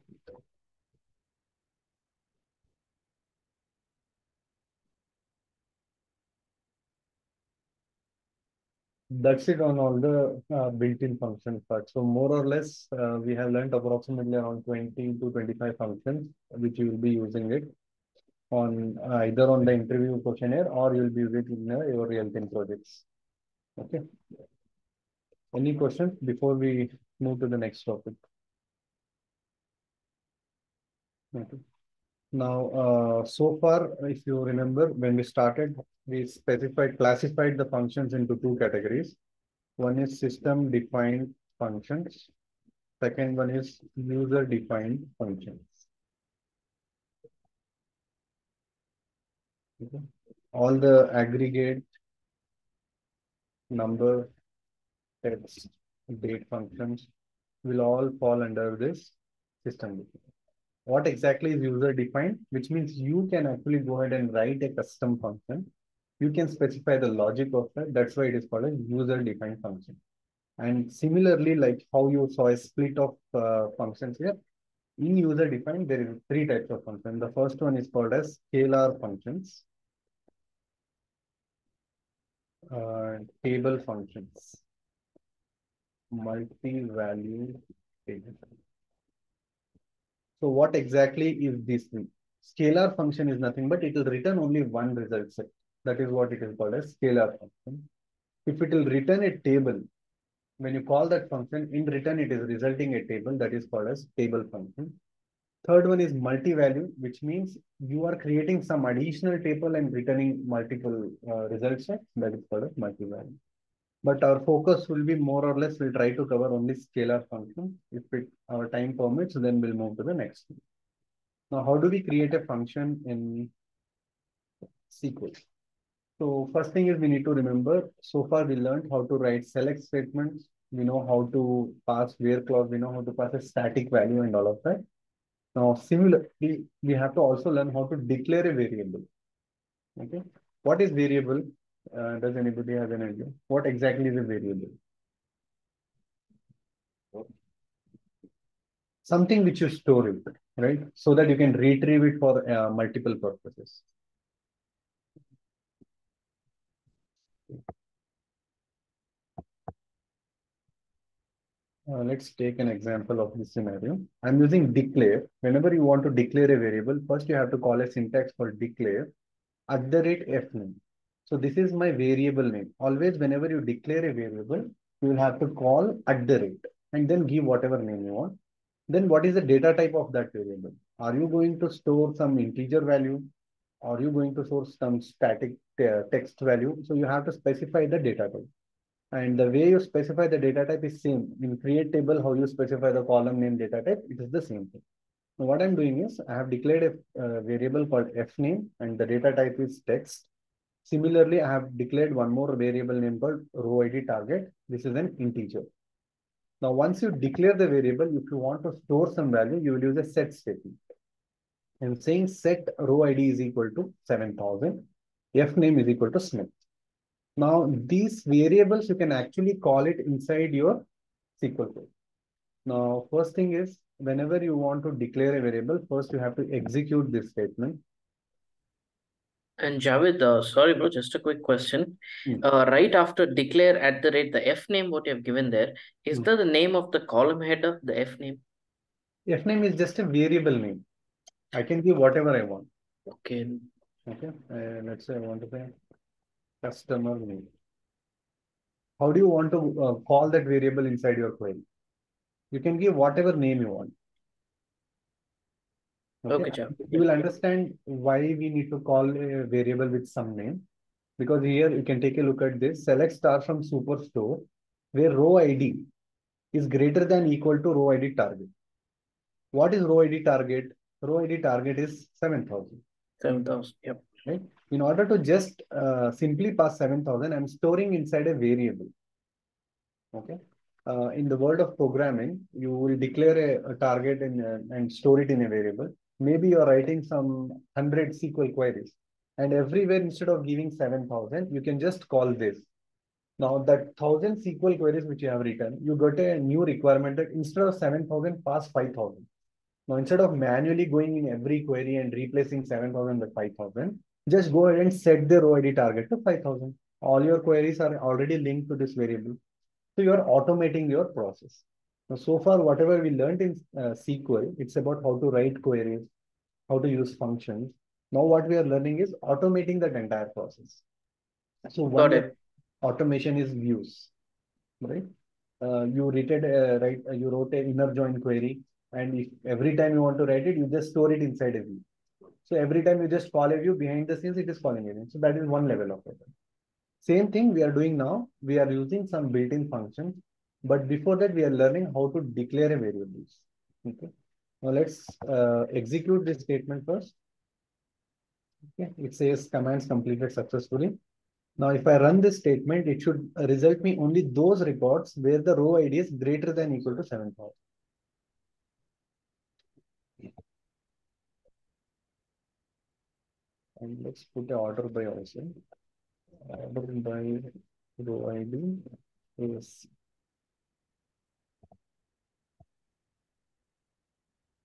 That's it on all the built-in function part. So more or less, we have learned approximately around 20 to 25 functions, which you will be using it on either on the interview questionnaire or you'll be using it in your real-time projects. Okay. Any questions before we move to the next topic? Okay. Now, so far, if you remember, when we started, we classified the functions into two categories. One is system-defined functions. Second one is user-defined functions. Okay. All the aggregate, number, text, date functions will all fall under this system. What exactly is user defined? Which means you can actually go ahead and write a custom function. You can specify the logic of that. That's why it is called a user defined function. And similarly, like how you saw a split of functions here, in user defined, there is three types of functions. The first one is called as scalar functions, table functions, multi-value table. So what exactly is this thing? Scalar function is nothing but it will return only one result set. That is what it is called as scalar function. If it will return a table, when you call that function, in return it is resulting a table that is called as table function. Third one is multi-value, which means you are creating some additional table and returning multiple result sets. That is called as multi-value. But our focus will be more or less, we'll try to cover only scalar function. If our time permits, then we'll move to the next one. Now, how do we create a function in SQL? So first thing is we need to remember, so far we learned how to write select statements. We know how to pass where clause. We know how to pass a static value and all of that. Now, similarly, we have to also learn how to declare a variable. Okay. What is variable? Does anybody have an idea? What exactly is a variable? Something which you store it, right? So that you can retrieve it for multiple purposes. Let's take an example of this scenario. I'm using declare. Whenever you want to declare a variable, first you have to call a syntax for declare @fname. So this is my variable name. Always, whenever you declare a variable, you will have to call @ and then give whatever name you want. Then what is the data type of that variable? Are you going to store some integer value? Are you going to store some static text value? So you have to specify the data type. And the way you specify the data type is same. In create table, how you specify the column name data type, it is the same thing. Now what I'm doing is I have declared a variable called fname and the data type is text. Similarly, I have declared one more variable name called row ID target. This is an integer. Now, once you declare the variable, if you want to store some value, you will use a set statement. And saying set row ID is equal to 7000, fname is equal to Smith. Now, these variables, you can actually call it inside your SQL code. Now, first thing is, whenever you want to declare a variable, first you have to execute this statement. And Javed, sorry, bro, just a quick question. Hmm. Right after declare the F name, what you have given there, is that the name of the column header, the F name? Fname is just a variable name. I can give whatever I want. Okay. Okay. Let's say I want to say customer name. How do you want to call that variable inside your query? You can give whatever name you want. Okay. Javed. You will understand why we need to call a variable with some name. Because here you can take a look at this. Select star from superstore, where row ID is greater than equal to row ID target. What is row ID target? Row ID target is 7000. 7,000. Yep. Right? In order to just simply pass 7,000, I'm storing inside a variable. Okay. In the world of programming, you will declare a target and store it in a variable. Maybe you're writing some 100 SQL queries. And everywhere, instead of giving 7,000, you can just call this. Now, that 1,000 SQL queries which you have written, you got a new requirement that instead of 7,000, pass 5,000. Now, instead of manually going in every query and replacing 7,000 with 5,000, just go ahead and set the row ID target to 5,000. All your queries are already linked to this variable. So you are automating your process. Now, so far, whatever we learned in SQL, it's about how to write queries, how to use functions. Now, what we are learning is automating that entire process. So Got one it. automation is views, right? You wrote an inner join query, and if every time you want to write it, you just store it inside a view. So every time you just call a view behind the scenes, it is calling it. So that is one level of it. Same thing we are doing now. We are using some built-in functions, but before that, we are learning how to declare a variables. Okay. Now let's execute this statement first. Okay. It says commands completed successfully. Now, if I run this statement, it should result me only those records where the row ID is greater than or equal to 7,000. And let's put the order by also. Order by row ID is.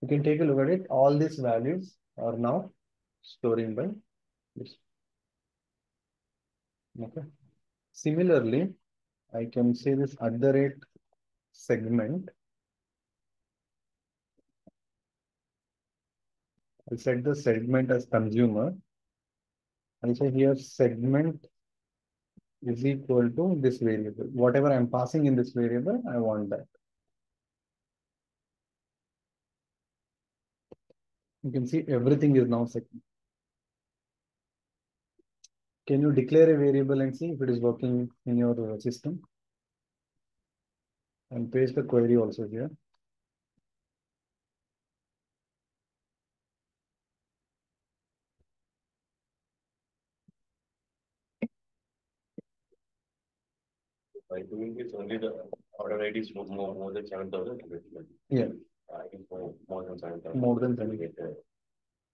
You can take a look at it. All these values are now storing by this. Okay. Similarly, I can say this @ segment. I'll set the segment as consumer. I'll say here segment is equal to this variable. Whatever I'm passing in this variable, I want that. You can see everything is now segment. Can you declare a variable and see if it is working in your system? And paste the query also here. By doing this, only the order ID is more than 7,000. Yeah. I think more than 7,000. More than 7,000.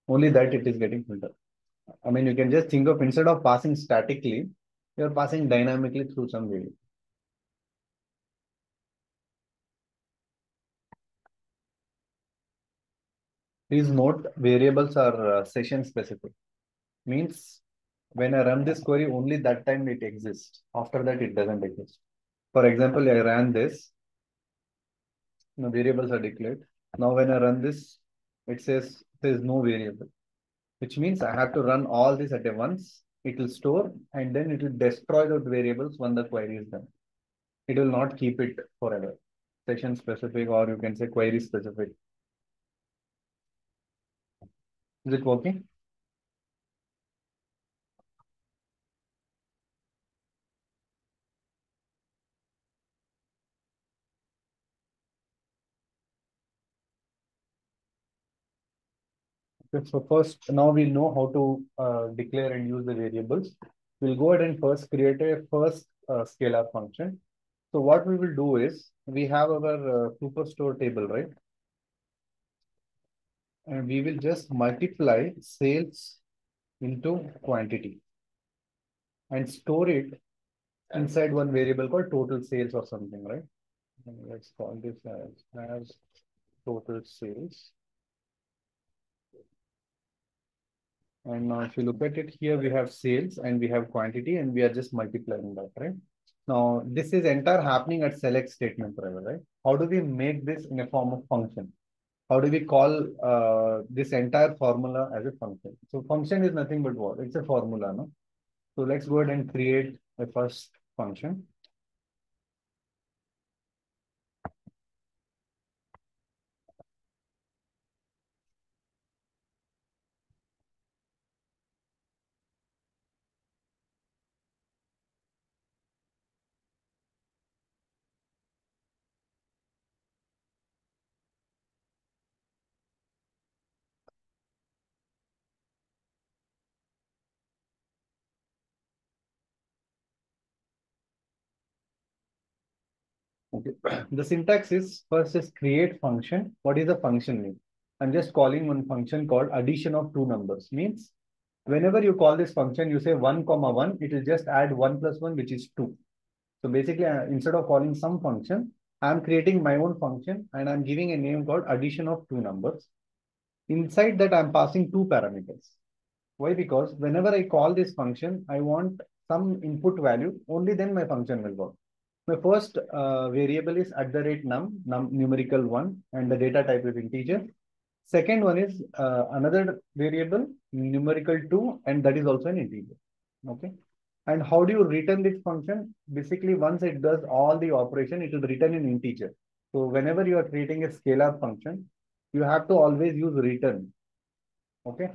Only that it is getting filtered. I mean, you can just think of instead of passing statically, you're passing dynamically through some variable. Please note variables are session specific. Means when I run this query, only that time it exists. After that, it doesn't exist. For example, I ran this. No variables are declared. Now, when I run this, it says there is no variable, which means I have to run all this at once. It will store and then it will destroy the variables when the query is done. It will not keep it forever. Session specific, or you can say query specific. Is it working? Okay, so first, now we know how to declare and use the variables. We'll go ahead and first create a scalar function. So what we will do is we have our superstore table, right? And we will just multiply sales into quantity and store it inside one variable called total sales or something, right? And let's call this as total sales. And now if you look at it here, we have sales and we have quantity and we are just multiplying that, right? Now, this is entire happening at select statement forever, right? How do we make this in a form of function? How do we call this entire formula as a function? So function is nothing but what? It's a formula, no? So let's go ahead and create a first function. Okay. The syntax is first is create function. What is the function name? I'm just calling one function called addition of two numbers. Means whenever you call this function, you say 1 comma 1, it will just add 1 plus 1, which is 2. So basically, instead of calling some function, I'm creating my own function and I'm giving a name called addition of two numbers. Inside that, I'm passing two parameters. Why? Because whenever I call this function, I want some input value, only then my function will work. My first variable is at the rate num numerical 1, and the data type is integer. Second one is another variable numerical 2, and that is also an integer. Okay. And how do you return this function? Basically, once it does all the operation, it will return in integer. So whenever you are creating a scalar function, you have to always use return. Okay.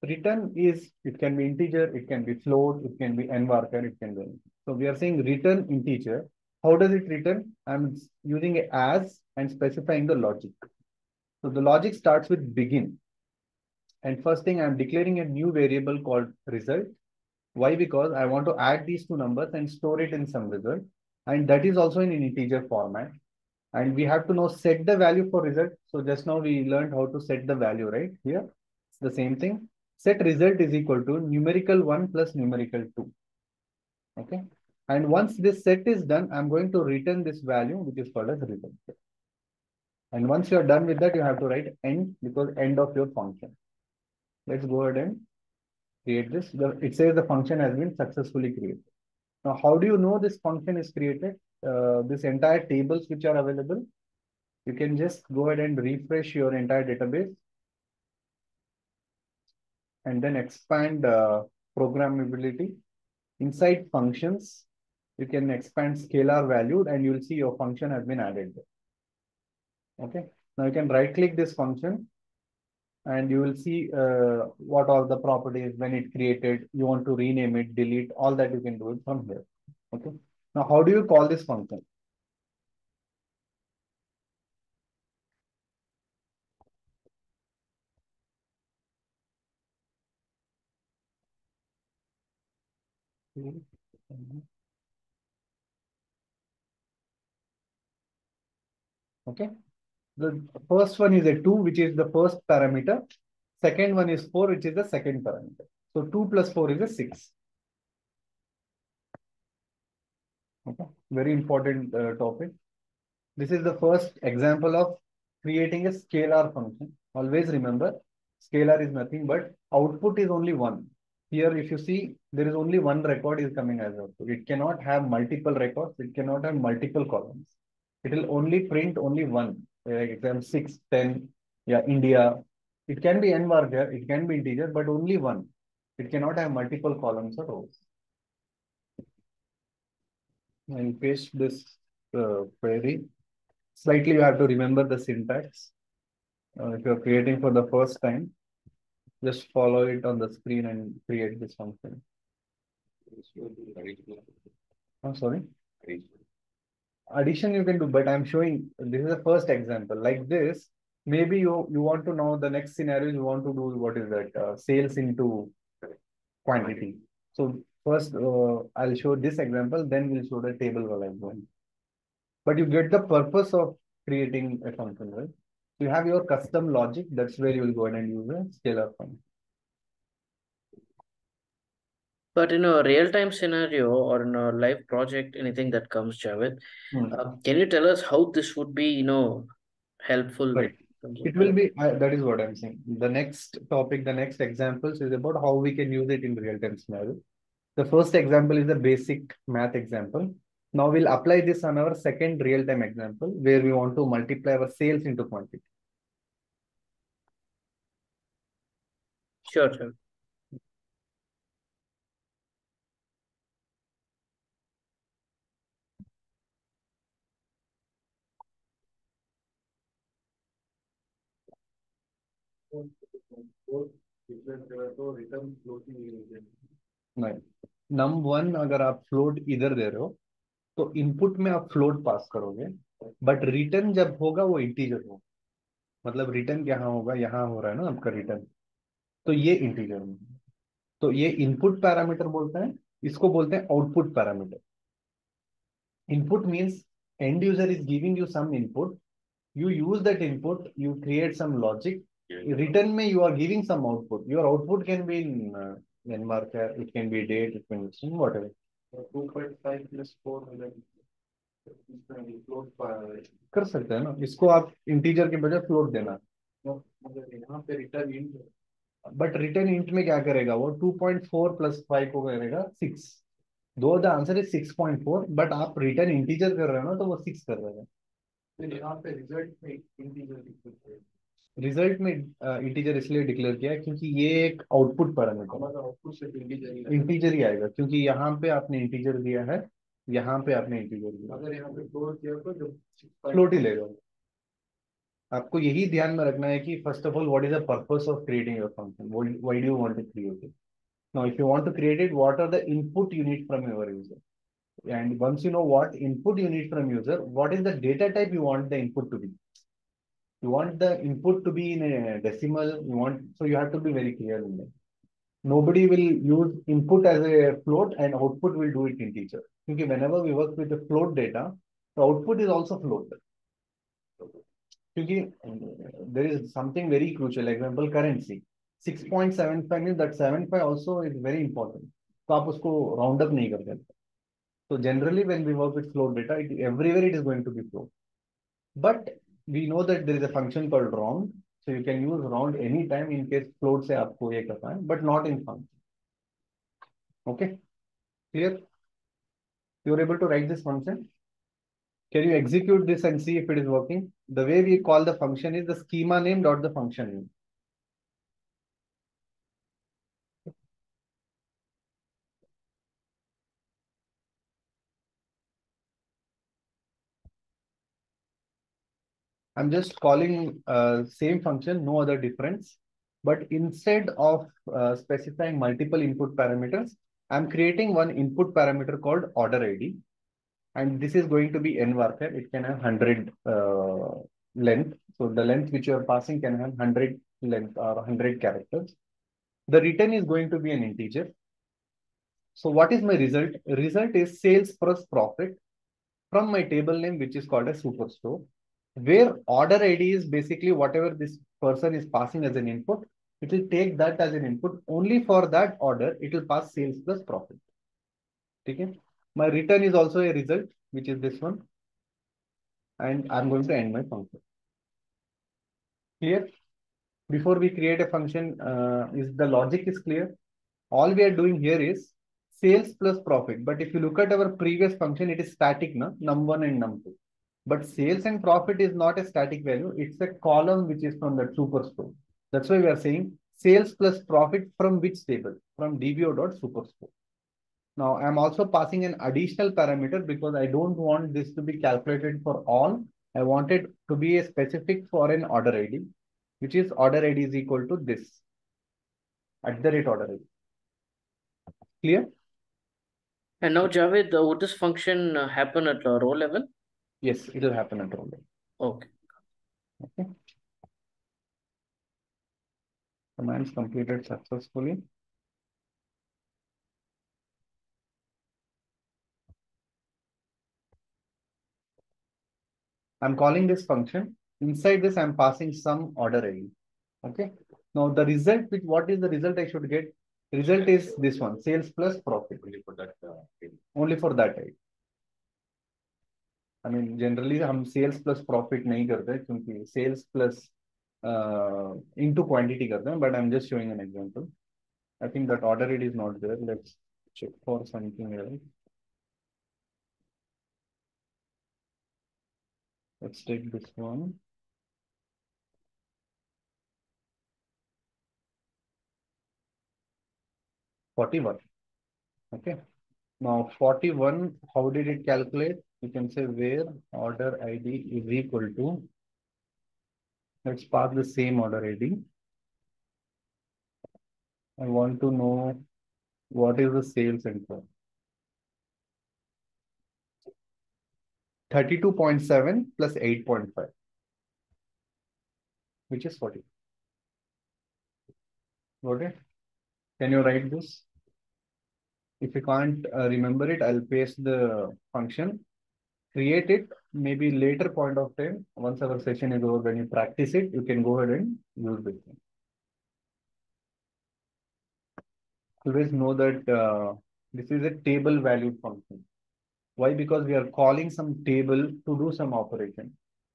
Return is, it can be integer, it can be float, it can be n varchar, it can be anything. So we are saying return integer. How does it return? I'm using a as and specifying the logic. So the logic starts with begin. And first thing, I'm declaring a new variable called result. Why? Because I want to add these two numbers and store it in some result. And that is also in an integer format. And we have to now set the value for result. So just now we learned how to set the value, right? Here, it's the same thing. Set result is equal to numerical 1 plus numerical 2. Okay. And once this set is done, I'm going to return this value, which is called as result. And once you're done with that, you have to write end, because end of your function. Let's go ahead and create this. It says the function has been successfully created. Now, how do you know this function is created? This entire tables which are available, you can just go ahead and refresh your entire database and then expand programmability. Inside functions, you can expand scalar value and you will see your function has been added there. Okay. Now you can right click this function and you will see what are the properties when it created. You want to rename it, delete, all that you can do it from here. Okay. Now, how do you call this function? Okay. The first one is a 2, which is the first parameter. Second one is 4, which is the second parameter. So 2 plus 4 is a 6. Okay. Very important topic. This is the first example of creating a scalar function. Always remember, scalar is nothing but output is only one. Here, if you see, there is only one record is coming as output. It cannot have multiple records. It cannot have multiple columns. It will only print only one. Example 6, 10, yeah, India. It can be n varchar, it can be integer, but only one. It cannot have multiple columns or rows. And paste this query. Slightly, you have to remember the syntax. If you're creating for the first time, just follow it on the screen and create this function. Oh, sorry. Addition you can do, but I'm showing this is the first example. Like this, maybe you want to know the next scenario. You want to do what is that sales into quantity. So first, I'll show this example. Then we'll show the table while I'm going. But you get the purpose of creating a function, right? You have your custom logic. That's where you will go ahead and use a scalar function. But in a real-time scenario or in a live project, anything that comes, Javed, can you tell us how this would be, helpful? Right. It will be, that is what I'm saying. The next topic, the next examples is about how we can use it in real-time scenario. The first example is the basic math example. Now we'll apply this on our second real-time example where we want to multiply our sales into quantity. Sure, sure. नहीं num1 अगर आप float इधर दे रहे हो तो input में आप float पास करोगे बट रिटर्न जब होगा वो इंटीजर होगा मतलब रिटर्न यहाँ होगा यहाँ हो रहा है ना आपका रिटर्न तो ये इंटीजर में तो ये इनपुट पैरामीटर बोलते हैं इसको बोलते हैं output parameter input means end user is giving you some input. You use that input, you create some logic. Return me, you are giving some output. Your output can be in n marker, it can be date, it can be whatever. 2.5 plus 4 float कर सकते हैं ना, इसको आप integer के बजाय float देना, मगर यहाँ पे return int, but return int में क्या करेगा वो 2.4 प्लस 5 को करेगा 6, दो द आंसर इज 6.4, बट आप रिटर्न इंटीजर कर रहे हो ना तो वो 6 कर रहे हैं। तो यहाँ पे रिजल्ट में इंटीजर इसलिए डिक्लेयर किया है क्योंकि ये एक आउटपुट पैरामीटर, आउटपुट से इंटीजर ही आएगा, क्योंकि यहाँ पे आपने इंटीजर दिया है, यहाँ पे आपने इंटीजर दिया, अगर यहाँ पे फ्लोट किया तो फ्लोट ही लेगा। आपको यही ध्यान में रखना है कि first of all what is the purpose of creating your function, why do you want to create it. Now if you want to create it, what are the input you need from your user, and once you know what input you need from user, what is the data type you want the input to be. You want the input to be in a decimal, you want, so you have to be very clear in that. Nobody will use input as a float and output will do it integer. Because whenever we work with the float data, the output is also float. Because there is something very crucial, example currency. 6.75 means that 75 also is very important. तो आप उसको round up नहीं करते. So generally when we work with float data, everywhere it is going to be float. But we know that there is a function called round, so you can use round anytime in case float से आपको ये करना है, but not in function. Okay, clear? You are able to write this function. Can you execute this and see if it is working? The way we call the function is the schema name dot the function name. I'm just calling same function, no other difference. But instead of specifying multiple input parameters, I'm creating one input parameter called orderId. And this is going to be n varchar. It can have 100 length. So the length which you are passing can have 100 length or 100 characters. The return is going to be an integer. So what is my result? Result is sales plus profit from my table name, which is called a superstore, where order ID is basically whatever this person is passing as an input. It will take that as an input. Only for that order, it will pass sales plus profit. Okay? My return is also a result, which is this one. And I'm going to end my function. Clear? Before we create a function, is the logic is clear? All we are doing here is sales plus profit. But if you look at our previous function, it is static, na? Num1 and num2. But sales and profit is not a static value. It's a column which is from the superstore. That's why we are saying sales plus profit from which table? From dbo.superstore. Now I'm also passing an additional parameter because I don't want this to be calculated for all. I want it to be a specific for an order ID, which is order ID is equal to this at the rate order ID. Clear? And now, Javed, would this function happen at row level? Yes, it will happen at row level. Okay. Okay. Commands completed successfully. I'm calling this function. Inside this, I'm passing some order ID. Okay. Now the result, what is the result I should get? Result is this one, sales plus profit. Only for that. Only for that ID. I mean, generally हम sales plus profit नहीं करते क्योंकि sales plus into quantity करते हैं. But I'm just showing an example. I think that order ID is not there. Let's check for something else. Let's take this one. $41. Okay. Now 41, how did it calculate? You can say where order ID is equal to, let's pass the same order ID. I want to know what is the sales info. 32.7 plus 8.5, which is 40. Got it? Can you write this? If you can't remember it, I'll paste the function, create it, maybe later point of time, once our session is over, when you practice it, you can go ahead and use this thing. Always know that this is a table valued function. Why? Because we are calling some table to do some operation.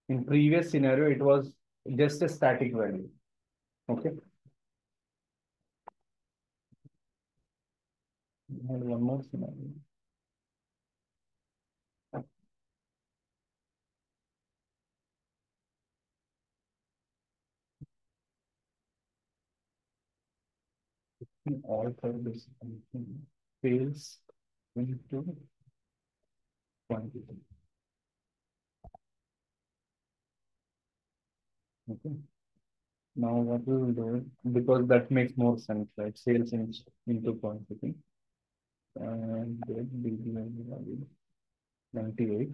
In previous scenario, it was just a static value. Okay. One more scenario. Alter this function fails into quantity. Okay. Now what we will do, because that makes more sense, right? Sales into quantity. And then BB value 98.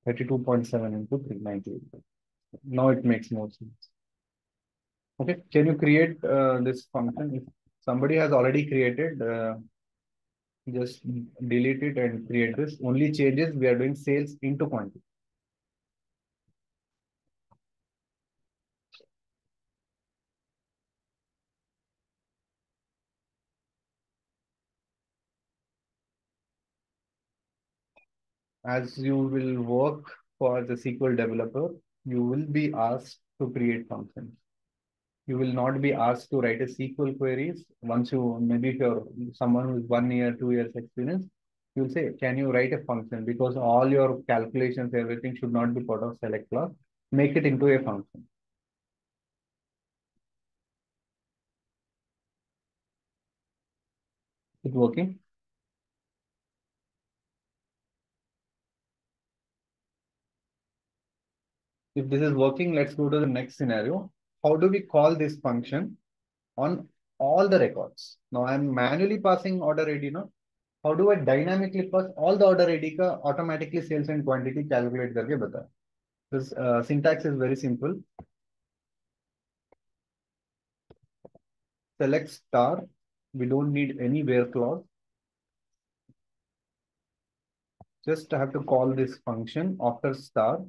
32.7 into 398. Now it makes more sense. Okay, can you create this function? If somebody has already created, just delete it and create this. Only changes we are doing sales into quantity. As you will work for the SQL developer, you will be asked to create functions. You will not be asked to write a SQL queries. Once you, maybe if you're someone who is 1 year, 2 years experience, you'll say, can you write a function? Because all your calculations, everything should not be part of select class. Make it into a function. It's working. If this is working, let's go to the next scenario. How do we call this function on all the records? Now I'm manually passing orderId, no? How do I dynamically pass all the orderId का automatically sales and quantity calculate करके बता? This syntax is very simple. Select star. We don't need any where clause. Just have to call this function after star.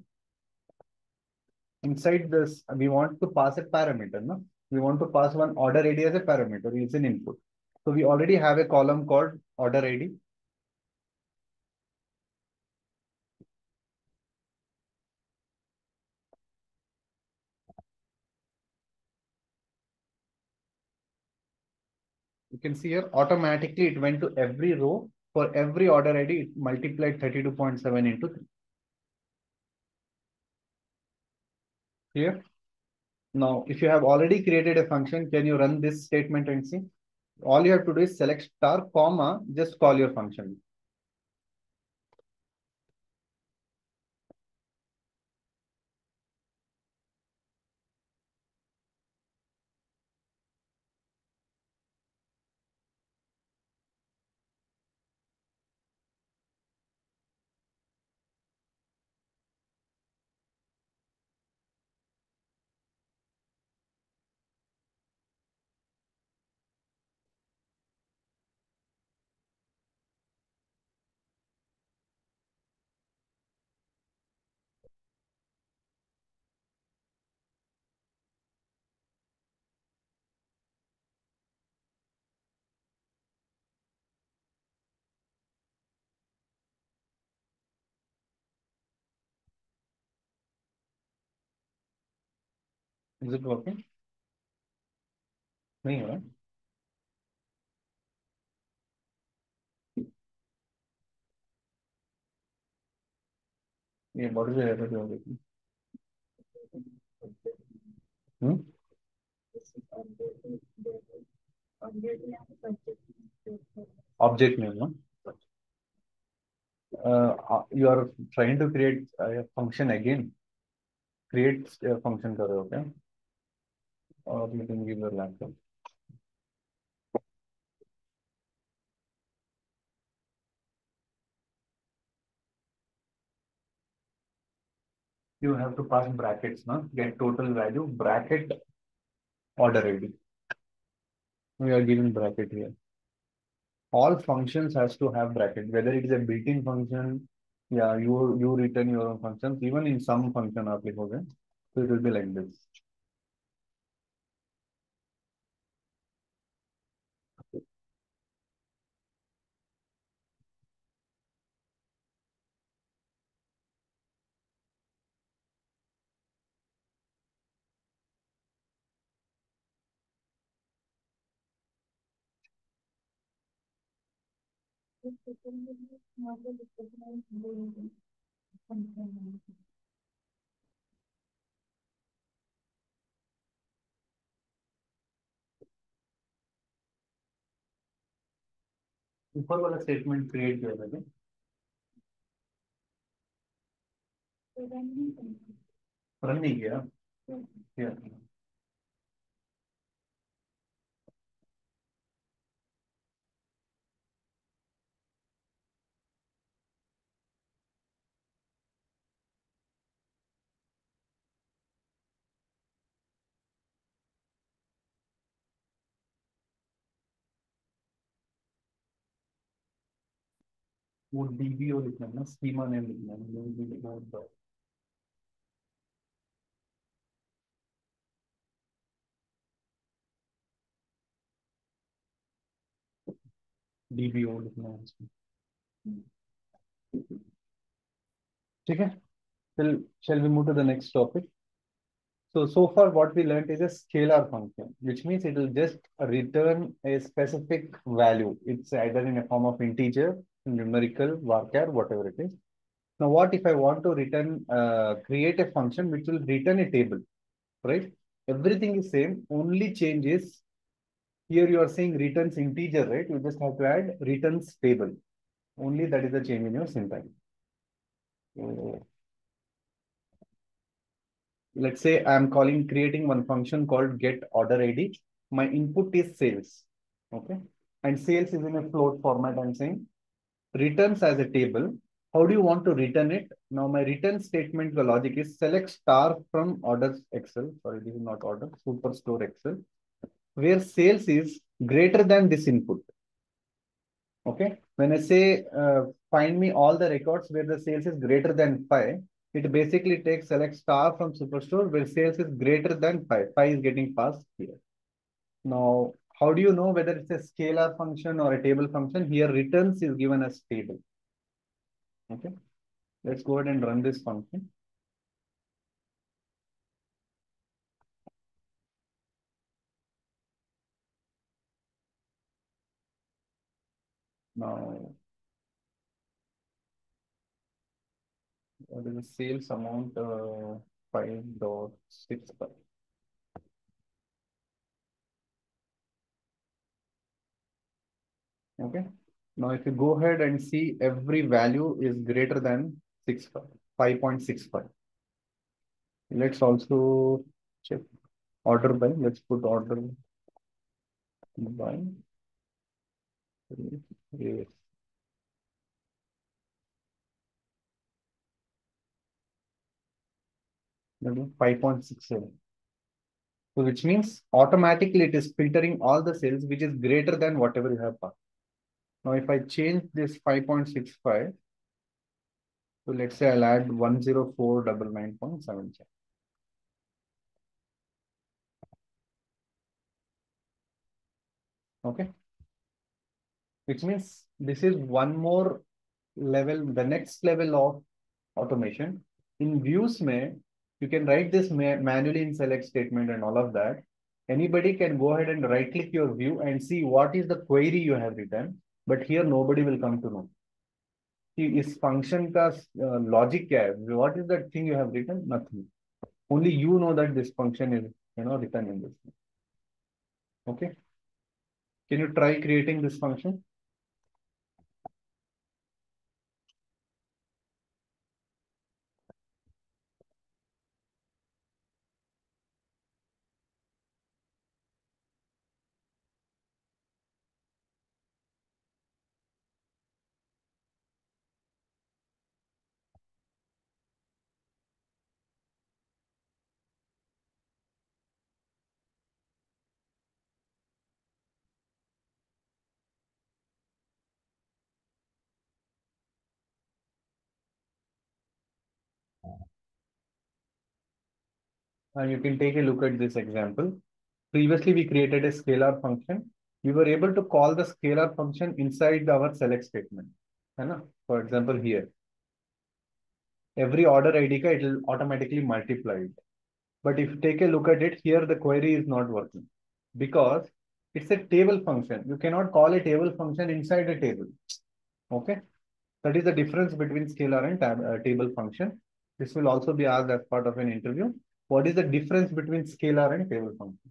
Inside this, we want to pass a parameter, no? We want to pass one orderId as a parameter. It's an input. So we already have a column called orderId. You can see here automatically it went to every row. For every orderId, it multiplied 32.7 into 3. Here. Now, if you have already created a function, can you run this statement and see? All you have to do is select star, comma, just call your function. Is it working? नहीं हो रहा? ये what is the error you're getting? Hmm? Object name, no? You are trying to create a function again. Create a function करो, okay? Or you can give your laptop. You have to pass brackets, no? Get total value, bracket, order ID. We are giving bracket here. all functions has to have bracket, whether it is a built-in function, yeah, you return your own functions, even in some function application. So it will be like this. ऊपर वाला statement create किया था run नहीं किया किया वो DBO लिखना है ना schema name लिखना है DBO लिखना है इसमें ठीक है Shall shall we move to the next topic? So far what we learned is a scalar function, which means it will just return a specific value. It's either in a form of integer, numerical, varchar, whatever it is. Now, what if I want to return, create a function which will return a table, right? Everything is same, only change is here you are saying returns integer, right? You just have to add returns table. Only that is the change in your syntax. So, let's say I'm creating one function called get order ID. My input is sales. Okay. And sales is in a float format. I'm saying returns as a table. How do you want to return it? Now my return statement, the logic is select star from orders Excel. Sorry, this is not order, superstore Excel, where sales is greater than this input. Okay. When I say find me all the records where the sales is greater than 5, it basically takes select star from superstore where sales is greater than 5. 5 is getting passed here. Now, how do you know whether it's a scalar function or a table function? Here returns is given as table. Okay. Let's go ahead and run this function. Now, what is the sales amount? 5.65. Okay. Now, if you go ahead and see every value is greater than 5.65. Let's also check order by. Let's put order by. Yes. 5.67. So which means automatically it is filtering all the cells which is greater than whatever you have passed. Now, if I change this 5.65, so let's say I'll add 10499.7. Okay. Which means this is one more level, the next level of automation. In views, you can write this manually in select statement and all of that. Anybody can go ahead and right click your view and see what is the query you have written. But here nobody will come to know. Is function का logic क्या है? What is that thing you have written? Nothing. Only you know that this function is written in this. Okay. Can you try creating this function? You can take a look at this example. Previously, we created a scalar function. We were able to call the scalar function inside our select statement. For example, here, every order ID, it will automatically multiply it. But if you take a look at it, here the query is not working because it's a table function. You cannot call a table function inside a table. Okay. That is the difference between scalar and table function. This will also be asked as part of an interview. What is the difference between scalar and table function?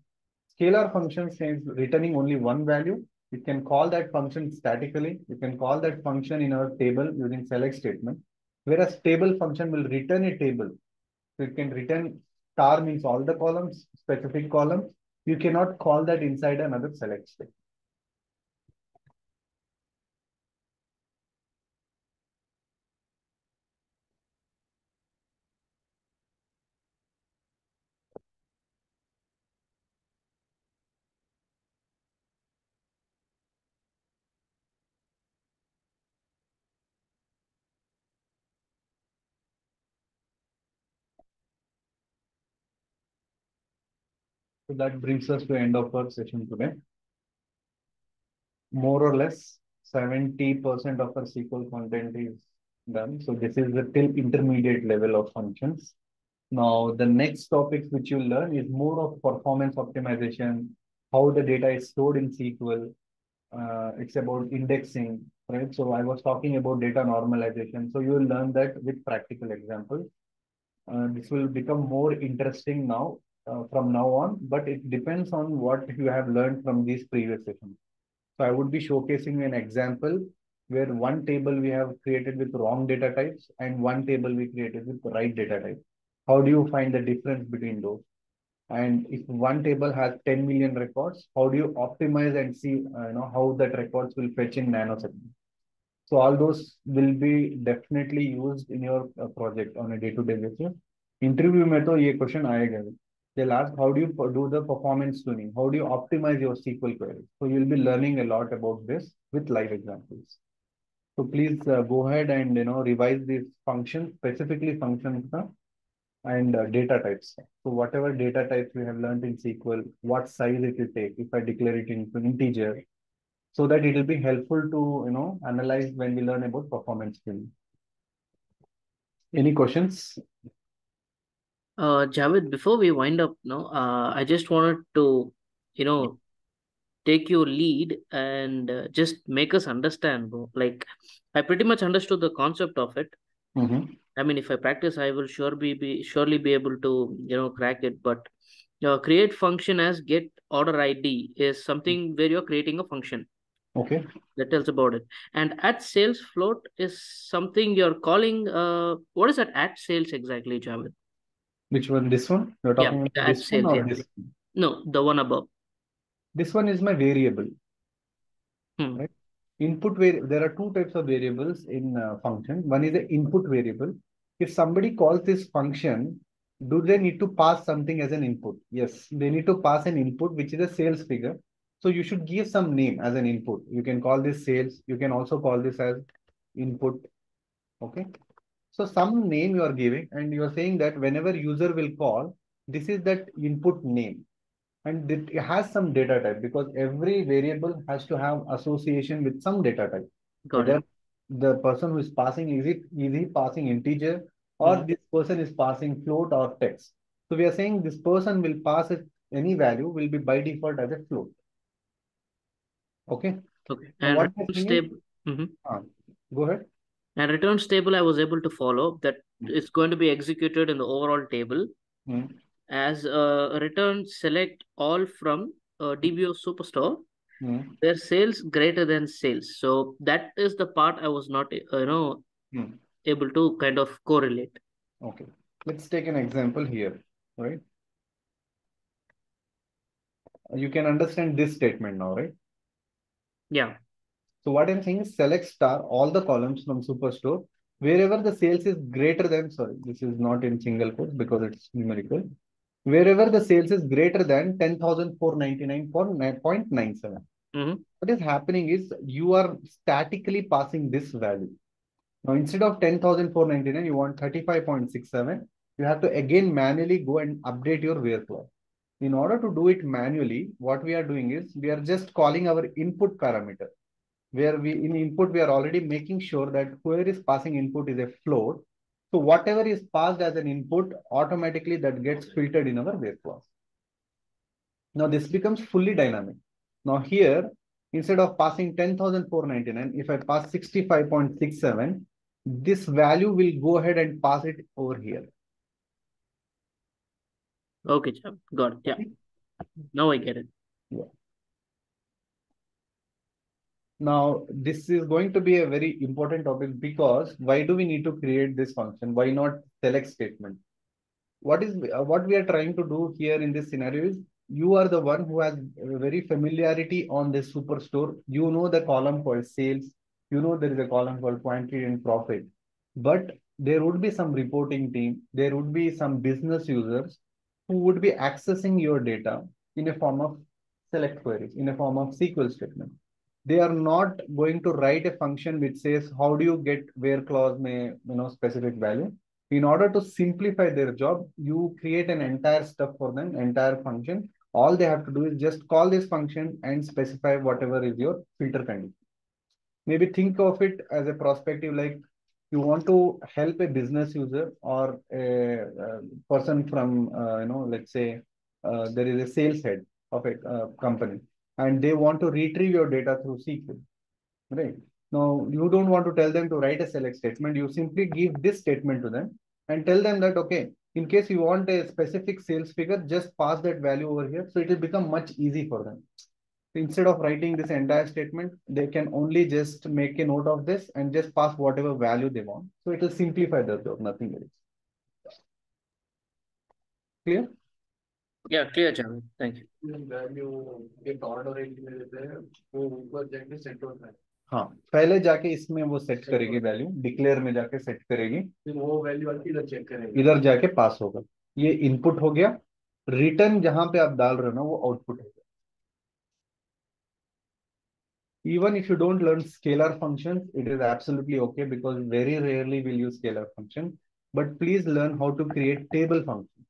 Scalar function is returning only one value. You can call that function statically. You can call that function in our table using select statement. Whereas table function will return a table. So you can return star means all the columns, specific columns. You cannot call that inside another select statement. So that brings us to the end of our session today. More or less 70% of our SQL content is done. So this is the till intermediate level of functions. Now, the next topics which you'll learn is more of performance optimization, how the data is stored in SQL. It's about indexing, right? So I was talking about data normalization. So you will learn that with practical examples. This will become more interesting now from now on, but it depends on what you have learned from these previous sessions. So I would be showcasing an example where one table we have created with wrong data types and one table we created with the right data type. How do you find the difference between those? And if one table has 10 million records, how do you optimize and see how that records will fetch in nanoseconds? So all those will be definitely used in your project on a day-to-day basis. Interview में तो ये question आएगा. They'll ask how do you do the performance tuning? How do you optimize your SQL query? So you'll be learning a lot about this with live examples. So please go ahead and revise these functions, specifically functions and data types. So whatever data types we have learned in SQL, what size it will take if I declare it into an integer, so that it will be helpful to analyze when we learn about performance tuning. Any questions? Javed, before we wind up, I just wanted to, take your lead and just make us understand, bro. Like, I pretty much understood the concept of it. Mm-hmm. I mean, if I practice, I will surely be able to, crack it. But create function as get order ID is something where you're creating a function. Okay. That tells about it. And at sales float is something you're calling. What is that at sales exactly, Javed? Which one? This one? You're Yeah, talking about at this one sales. or Yeah. this? No, the one above. This one is my variable. Hmm. Right? There are two types of variables in function. One is the input variable. If somebody calls this function, do they need to pass something as an input? Yes, they need to pass an input, which is a sales figure. So you should give some name as an input. You can call this sales. You can also call this as input. Okay. So some name you are giving, and you are saying that whenever user will call, this is that input name. And it has some data type because every variable has to have association with some data type. Got Whether it. the person who is passing, is he passing integer or Hmm. this person is passing float or text. So we are saying this person will pass it, any value will be by default as a float. Okay. Okay. Now And what we're return saying is, stable. Hmm. go ahead. And return stable, I was able to follow that it's going to be executed in the overall table Mm, as a return select all from DBO Superstore. mm, Their sales greater than sales. So that is the part I was not, mm. able to kind of correlate. Okay. Let's take an example here, right? You can understand this statement now, right? Yeah. So what I'm saying is select star all the columns from superstore wherever the sales is greater than, sorry, this is not in single quotes because it's numerical. Wherever the sales is greater than 10,499.97. Mm-hmm. What is happening is you are statically passing this value. Now instead of 10,499, you want 35.67. You have to again manually go and update your where clause. In order to do it manually, what we are doing is we are just calling our input parameter, where we in input we are already making sure that whoever is passing input is a float. So whatever is passed as an input, automatically that gets filtered in our where clause. Now this becomes fully dynamic. Now here, instead of passing 10,499, if I pass 65.67, this value will go ahead and pass it over here. Okay, Javed. Got it. Yeah. Now I get it. Yeah. Now, this is going to be a very important topic because why do we need to create this function? Why not select statement? What we are trying to do here in this scenario is you are the one who has very familiarity on this superstore. You know the column called sales. You know there is a column called quantity and profit. But there would be some reporting team. There would be some business users who would be accessing your data in a form of select queries, in a form of SQL statement. They are not going to write a function which says how do you get where clause may specific value. In order to simplify their job, you create an entire stuff for them, entire function. All they have to do is just call this function and specify whatever is your filter condition. Maybe think of it as a perspective like you want to help a business user or a person from, let's say there is a sales head of a company and they want to retrieve your data through SQL. Right. Now, you don't want to tell them to write a select statement. You simply give this statement to them and tell them that, okay, in case you want a specific sales figure, just pass that value over here. So it will become much easy for them. Instead of writing this entire statement, they can only just make a note of this and just pass whatever value they want. So it will simplify their job, nothing else. Clear? Yeah, clear, Javed. Thank you. हाँ, पहले जाके इसमें वो set करेगी value, declare में जाके set करेगी, फिर वो वैल्यू इधर चेक करेगी, इधर जाके पास होगा. ये इनपुट हो गया. रिटर्न जहां पे आप डाल रहे हो ना वो आउटपुट होगा. Even if you don't learn scalar functions, it is absolutely okay because very rarely will use scalar function. But please learn how to create table functions.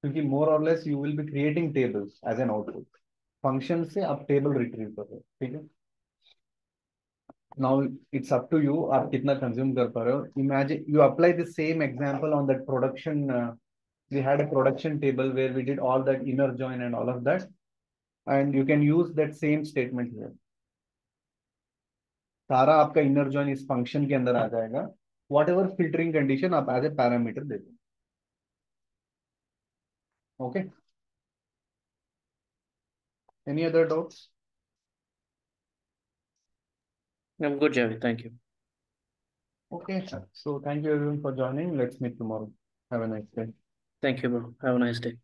क्योंकि more or less you will be creating tables as an output. Function से आप table retrieve कर रहे हो, ठीक है? Now it's up to you आप कितना consume कर पा रहे हो. Imagine you apply the same example on that production. We had a production table where we did all that inner join and all of that, and you can use that same statement here. सारा आपका inner join इस function के अंदर आ जाएगा. Whatever filtering condition आप as a parameter दे दो. Okay. Any other doubts? I'm good, Javed. Thank you. Okay. So thank you everyone for joining. Let's meet tomorrow. Have a nice day. Thank you, bro. Have a nice day.